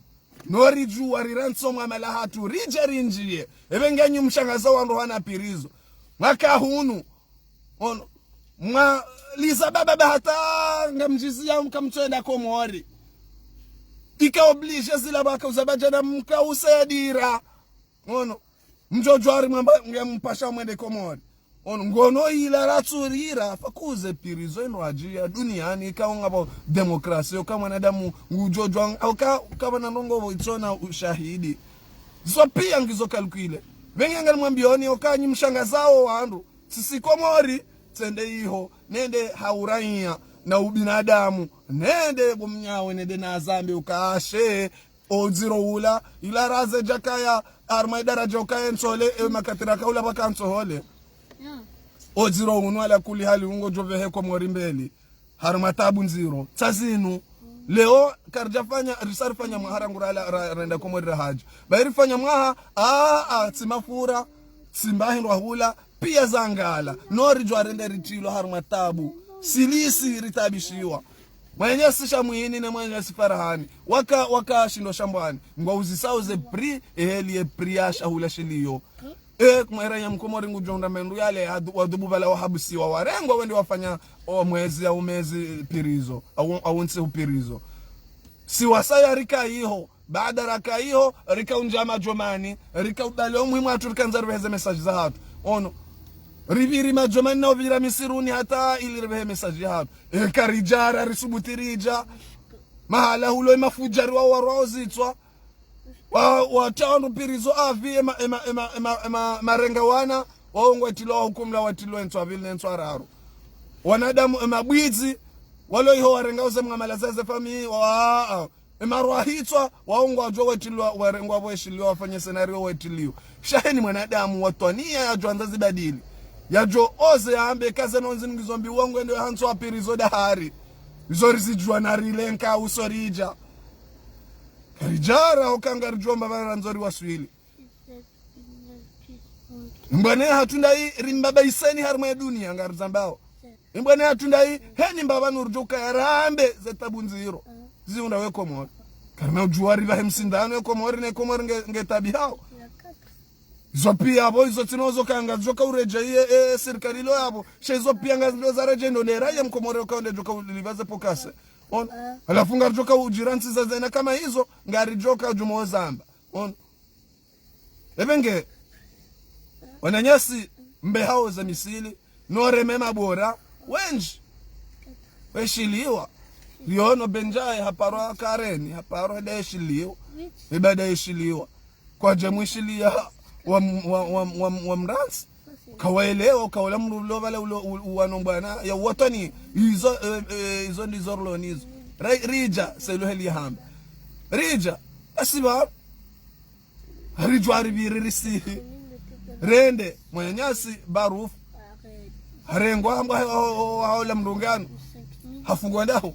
Speaker 1: no rijua riranso mwamala hatu rinjie ebenge nyu mshangaza wandu hona pirizo mwaka hunu ono mwa liza baba hata ngamjizia mkamtwenda komori ika oblige zila baka uzabajana mka usedira ono mjojwari mwamba mpasha mwende komori ono ngono ila raturira fakuze pirizo eno ajia duniani ika ngabo demokrasi kama wanadamu ngujojwa au kama nanongo itona ushahidi zo pia ngizo kalkile venga mwambioni okanyi mshangazao wandu sisi komori tende iho nende hauranya na ubinadamu nende gumnyawe nende na zambi ukashe oziro ula ila raze jakaya armaidara jokaya nsole makatira kaula baka nsohole oziro unwala kuli hali ungo jove heko mori mbeli harmatabu nziro tazinu leo karja fanya risari fanya mahara ngura renda komori haji bairi fanya maha tsimafura tsimbahindwa hula pia zangala nori jwa rende ritilo harma tabu silisi ritabishiwa mwenye sisha muhini na mwenye sifarahani waka shindo shambwani ngwa uzisauze pri eheli pri asha hula shiliyo kumwera ya mkomori ngujonda mendu yale wadubu bala wahabusiwa warengwa wende wafanya mwezi au mezi pirizo au nse upirizo siwasaya rika iho baada raka iho rika unjama jomani rika udale muhimu atu rika nzarubeheze message za hatu ono riviri majomani na uvira misiruni hata ili ribehe message ya hatu karijara risubutirija mahala hulo mafujari wa warozitwa watano pirizo avi marenga wana waongo etilo hukumla watilo entwa vile entwa raro wanadamu mabwizi walo iho warenga uze mngamalazaze fami emarwahitwa waongo ajwa wetilo warengwa weshilio wafanye scenario wetilo shaheni mwanadamu watwania yajo anzazi badili yajo oze ambe kaze nonzi ngizombi wongo ndio hanso apirizo dahari zori zijwa na rilenka usorija karijara okanga rijomba bana nzori waswili mbane hatunda hii rimbaba iseni harma ya dunia ngarizambao mbane hatunda hii heni mbaba nurjoka yarambe zetabu nziro ziunda we komori karna ujuari ba hemsindano we komori ne komori ngetabi hao zopia abo izo tinozo kanga joka ureja ye serikali lo yabo shezo pia ngazo za reje ndo ne raye mkomori okaonde joka livaze pokase on alafunga joka ujiransi za zena kama hizo ngari joka jumo zamba on ebenge wananyasi mbe hao za misili nore mema bora wenji weshiliwa liono benjaye haparo kareni haparo deshiliwa ibada yeshiliwa kwa jamwishilia wa mransi kawaelewa kawala mrulo bala uwanobana ya watani izo ndizorlo nizo rija selo heli hamba rija asiba harijwari birisi rende mwenyasi baruf harengwa amba haola mrungano hafungwa ndaho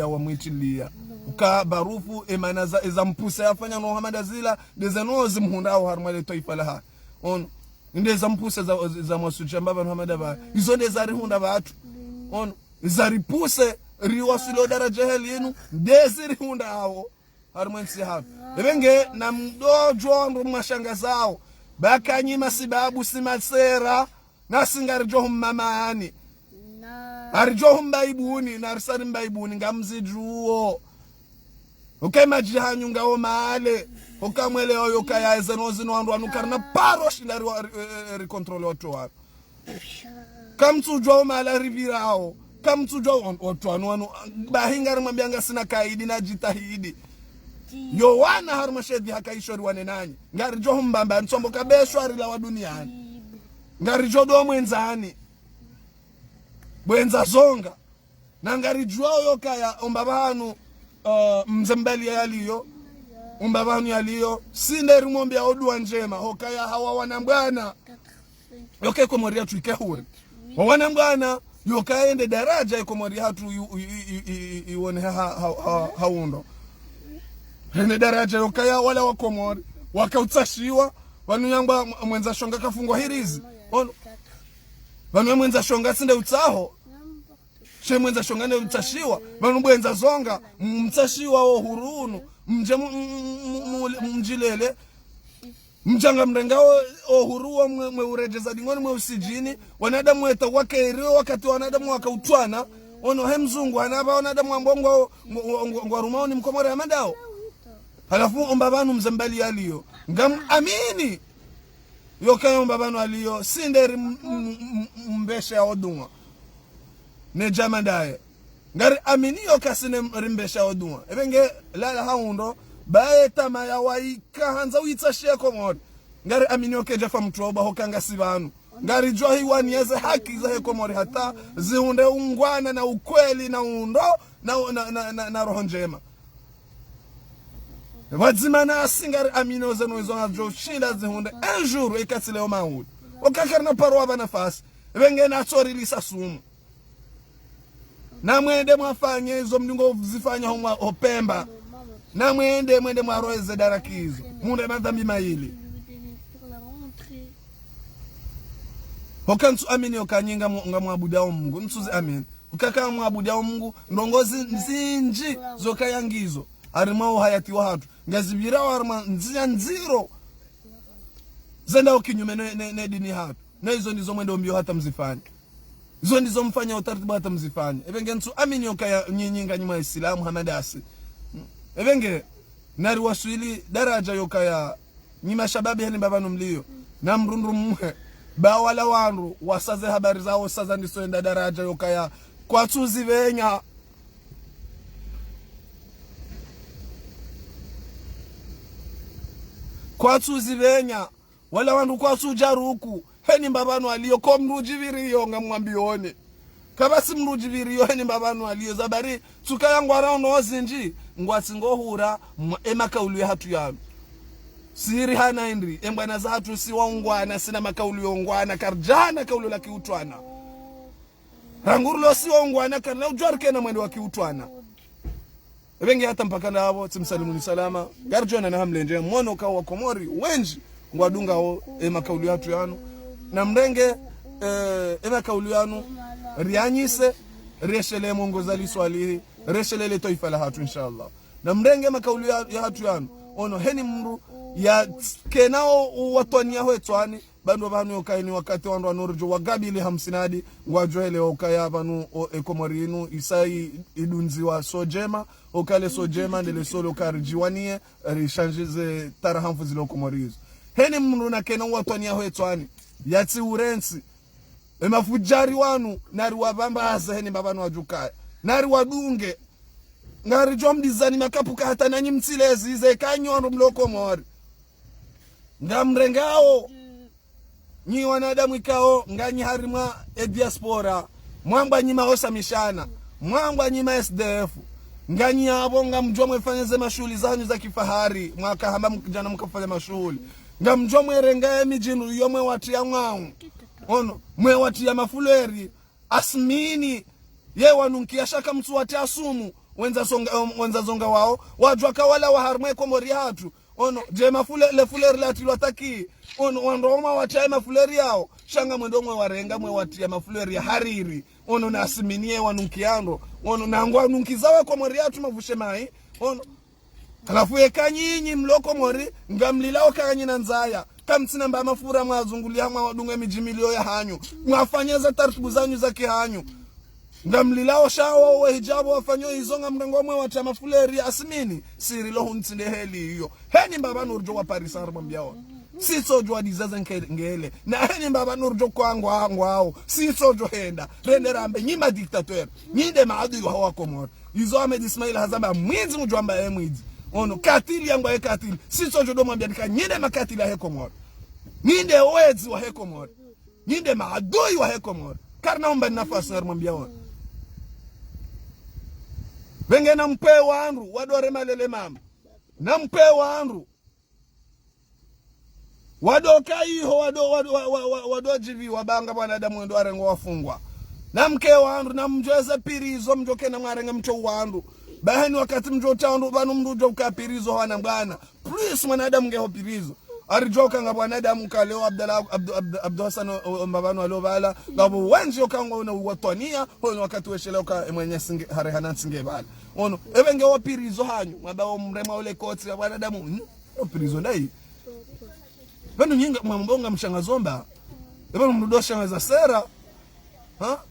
Speaker 1: wamwitilia uka barufu emanaza ezampusa yafanya no Muhammad zila dezanozi mhundao harmale taifa laha on inde zampusa za masuja mbaba Muhammad ba izo ndezari hunda batu on zaripuse riwasilo daraja helinu ndeziri hunda hao harmansi hapo ebenge na mdojo ndo mashanga zao bakanyima sibabu simasera nasingarijo humamani arijo humbaibuni narisari mbaibuni ngamzijuo ukemajihanyu ngao maale ukamwele oyo kaya zenozi no andu anukarna paro shindari recontrol otwa kamtujwa mala rivirao kamtujwa otwa no bahingari mambanga sina kaidi na jitahidi yo wana harmashedi hakaishori wanenani ngari jo mbamba nsombo kabeshwari la wa duniani ngari jo do mwenzani bwenza zonga na ngari jwao yokaya ombabanu mzembeli yaliyo umbabanu yaliyo sinde rumombia odua njema hokaya hawa wanambwana yoke komoria tuike huri wanambwana yokaya ende daraja komoria hatu ione haundo ende daraja yokaya wala wakomori wakautashiwa wanunyangba mwenza shonga kafungwa hirizi wanu mwenza shonga sinde utaho she mwenza shonga ne utashiwa wanu mwenza zonga mtashiwa o hurunu mjilele mjanga mrenga o huruwa mwe urejeza dingoni mwe usijini wanadamu weta wakeiriwa wakati wanadamu wakautwana ono hemzungu anaba wanadamu ambongo ngwarumaoni mkomore amadao halafu ombabanu mzembali yaliyo ngam amini yokayo ombabanu aliyo sinderi mbeshe ya odunga ne jamadaye ngari amini yokasine rimbeshe ya odunga ebenge lala haundo bae tama ya waika hanza uitashia komori ngari amini yokeja fa mtuoba hokanga sibanu ngari jua hiwani yeze haki za he komori hata zihunde ungwana na ukweli na undo na roho njema wadzimana asingari amino zeno izonga jo shinda zihunde un jour ekatile o maud okakarna parwa bana fasi benge na tsori lisa sumu na mwende mwafanye hizo mdingo zifanya homa opemba na mwende mwaroeze darakizo munde madhambi maili hokansu amini okanyinga ngamwabudao Mungu nsuzi amini ukaka mwabudao Mungu ndongozi nzinji zokayangizo arimao hayati wa hatu ngazibira warma nziro zenda ukinyume ne dini hatu na hizo ndizo mwendo mbio hata mzifanye hizo ndizo mfanya utaratibu hata mzifanye evenge nsu amini okaya nyinga nyuma ya Islamu hamadasi evenge nari waswili daraja yokaya nyima shababi hani babanu mlio na mrundu mwe bawala wanru wasaze habari zao saza ndisoenda daraja yokaya kwa tuzi venya kwa tuzi venya wala wandu kwa sujaruku heni babanu aliyo ko mrujiviriyo ngamwambione kabasi mrujiviriyo heni babanu aliyo zabari tukaya ngwara ono zinji ngwatsi ngohura emakaulu ya hatu yanu siri hana indri embwana za hatu si waungwana sina makaulu yongwana karjana kaulu la kiutwana rangurulo si waungwana kana ujwarke na mwendo wa kiutwana ebenge hata mpaka nabo timsalimu salama garjona na hamlenje mwono ka wa Komori wenji ngwadunga o emakaulu ya hatu yanu na mrenge emakaulu yanu rianyise reshele Mungu zali swali reshele le toifa la hatu inshallah na mrenge makaulu ya hatu yanu ono heni mru ya kenao watwania hwetwani bando banu yokaini wakati wandu wanorjo wagabili hamsinadi ngwajoele okaya banu Komorinu isai idunzi wa sojema okale sojema ndele solo karjiwanie rishanjize tarahamfu zile Komorizo heni mru na kenao watwania hwetwani yati urensi emafujari wanu nari wabamba hasa heni babanu wajukaya nari wadunge ngari jomdizani makapuka hata nanyi mtsilezi ze kanyondo mloko Komori ngamrengao nyi wanadamu ikao nganyi harimwa diaspora mwamba nyima osa mishana mwamba nyima SDF nganyi abo ngamjomwe fanyeze mashuli zanyu za kifahari mwaka hamba mkijana mkafanya mashuli ngamjomwe rengaye mijinu yomwe watia mwao ono mwe watia mafuleri asmini ye wanunkia shaka mtu watia sumu wenza zonga wao wajwa kawala wa harmwe Komori hatu ono je mafuleri lati lwataki ono wandoma watia mafuleri yao shanga mwendomwe warenga mwe watia mafuleri ya hariri ono na asiminie wanunkiando ono na ngwa nunkizawe Komori hatu mavushe mai ono alafu ekanyinyi mloko Komori ngamlilao kanyi na nzaya kamtsina mba mafura mwazungulia mwadunga mijimilio ya hanyu mwafanyeza taratibu zanyu za kihanyu ngamlilao shawo we hijabu wafanyo izonga mrengomwe wacha mafuleri asimini siri lo huntinde heli hiyo heni mbaba nurjo wa Paris armambiao sitso jwa dizaza ngele na heni mbaba nurjo kwangwa ngwao sitso jo henda rende rambe nyima dictateur nyinde maadu yo hawa Komori izo Ahmed Ismail Hazamba mwizi mjwamba mwizi ono katili yangu ya katili sitso jo domwambia dika nyinde makatili ya Komori nyinde wezi wa Komori nyinde maadui wa Komori karna umba nafasi armambiao Wenge na mpe wanru wadore malele mama na mpe wanru wadoka iho wado jivi wabanga wanadamu ndo arengo wafungwa na mke wanru na mjweze pirizo mjoke na mwarenga mcho wanru bahani wakati mjota wanru banu mdujo ukapirizo wana mbana please mwanadamu ngeho pirizo arijoka nga mwanadamu kaleo Abdu Hassan mbabanu alobala ngabo wenji okangwa na watwania hono wakati weshele ka mwenye singe harehana singe bala ono ebenge wapirizo hanyu mabao mrema ole koti mwanadamu opirizo ndai bano nyinga mwambonga mshangazomba ebano mdodosha ngeza sera ha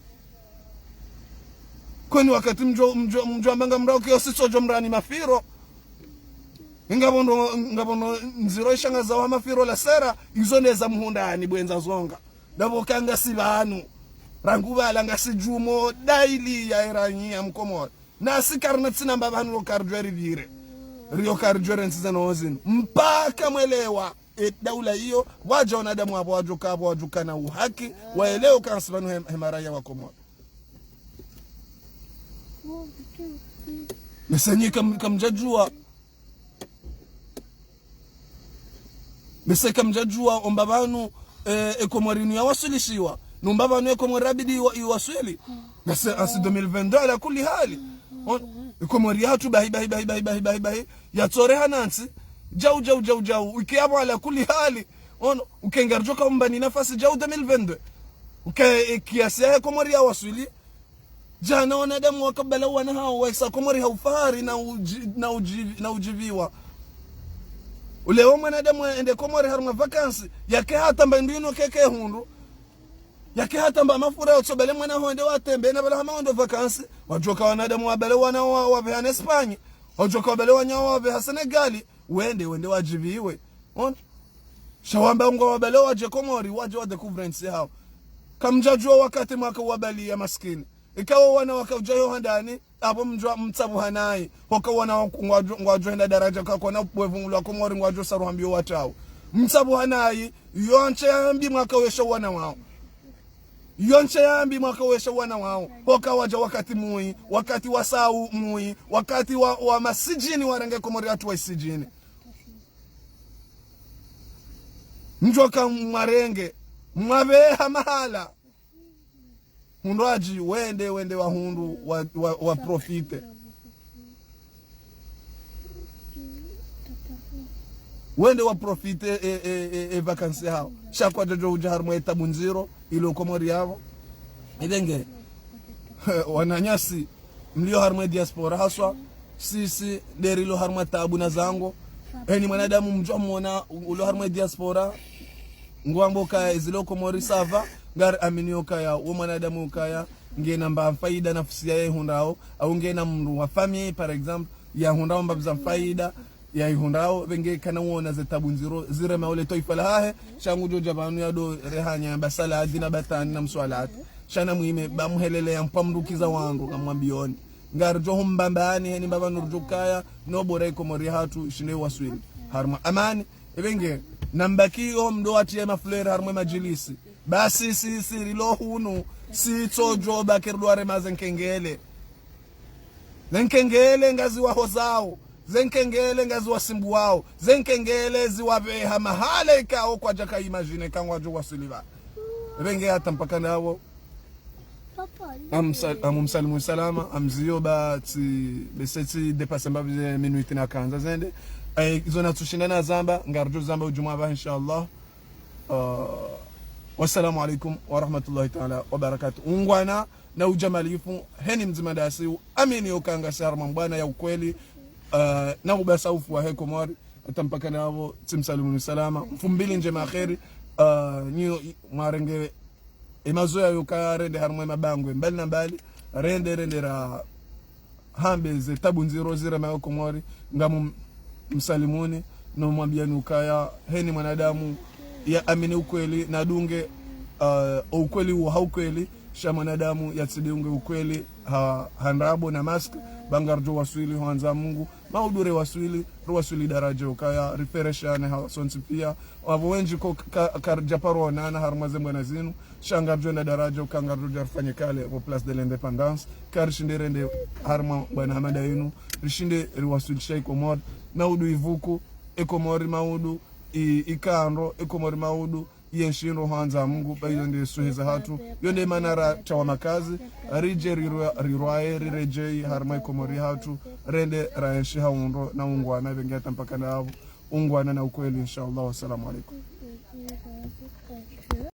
Speaker 1: kwani wakati mjo ambanga mrao kio sisojo mrani mafiro ngabono nziro ishanga za mafiro la sera izo neza muhundani bwenza zonga ndabo kanga sibanu ranguba langa sijumo daily ya iranyi ya Komori na sikarna tsina mbabanu lo karjweri vire rio karjweri nsiza nozin mpaka mwelewa daula hiyo waja wanadamu hapo wajuka na uhaki waeleo kansibanu hemaraya wa Komori mesenyi kamjajua Beseka mjajua ombabanu Komorinu ya wasulishiwa numbaba nwe Komori rabidi iwaswili nasi 2022 ala kuli hali Komori hatu bahi yatsoreha nansi jau ikiabo ala kuli hali ukengarjoka mbani nafasi jau 2022 kiasi ya Komori ya waswili jana wanadamu wakabala wana hao waisa Komori haufahari na ujiviwa ule mwanadamu ende Komori harma vakansi yake hata mbindino keke hundu yake hata mba mafura otsobele mwana honde watembe na bala hama hondo vakansi wajoka wanadamu wabale wana wabe han Espanya wajoka wabale wana wabe ha Senegali wende wajiviwe shawamba ngo wabale waje Komori waje wa découvrir hao kamjajua wakati mwaka wabali ya maskini ikawa wana wakajayo handani hapo mjwa mtsabu hanai hoka wana ngwajwa enda daraja kwa na bwevu lwa Komori ngwajwa saruhambio watao mtsabu hanai yonche yambi mwaka wesha wana wao yonche yambi mwaka wesha wana wao hoka waja wakati mui wakati wasau mui wakati wa masijini warenge Komori watu wa sijini mjoka marenge mwabeha mahala hunduaji wende wa hundu wa profite wende wa profite vakansi hao shakwa jojo ujahar mweta bunziro ilo Komori yao idenge wananyasi mlio harma diaspora haswa sisi derilo harma tabu na zango eni mwanadamu mjwa muona ulo harma diaspora ngwambo kaya zilo Komori sava ngar aminio kaya wo mwanadamu kaya ngena mba faida nafsi ya hundao au ngena mru wa family par exemple ya hundao mba faida ya hundao benge kana wona zetabu nziro zire maule toifala hahe shangu joja banu ya do rehanya basala adina batani na mswalat shana muime bamuhelele ya mpamrukiza wangu ngamwambioni ngar jo humbambani heni baba nurjukaya no bore Komori hatu shine waswili harma amani benge nambaki mdo atie mafleur harma majilisi basi si rilo hunu si tojo bakerdware mazenkengele zenkengele ngazi wa hozao zenkengele ngazi wa simbu wao zenkengele ziwabeha mahala ikao kwa jaka imagine kangwa jo wasiliba benge hata mpaka nawo amumsalimu salama amziyo ba ti beseti depase mbabize minuiti na kanza zende zona tushindana zamba ngarjo zamba ujuma ba inshallah wassalamu alaikum wa rahmatullahi ta'ala wa barakatuh ungwana na ujamalifu heni mzimadasi amini ukanga sharma mbwana ya ukweli na ubasaufu wa Komori atampaka nabo timsalimu salama mfumbili njema khairi nyo marenge emazoya yokaya rende harmwe mabangwe mbali na mbali rende ra hambe ze tabu nziro zira ma Komori ngamu msalimuni no mwambia ukaya heni mwanadamu ya amini ukweli na dunge ukweli wa haukweli sha mwanadamu yatsidiunge ukweli hanrabo na mask bangarjo waswili huanza Mungu maudure waswili daraja ukaya refereshane ha sonsi pia wavo wenji ko karjaparo nana harmaze mwana zinu shangarjo na daraja ukangarjo jarfanye kale au place de l'indépendance karshinde rende harma bwana Hamada yinu rishinde riwaswili shay Komori naudu ivuku Komori maudu ikando Komori maudu yenshino hanza Mungu bayo ndi suhiza hatu yonde manara chawa makazi rije rirwae rireje harma Komori hatu rende raenshi haundo na ungwana bengeta mpaka nabo ungwana na ukweli inshallah. Wassalamu alaikum.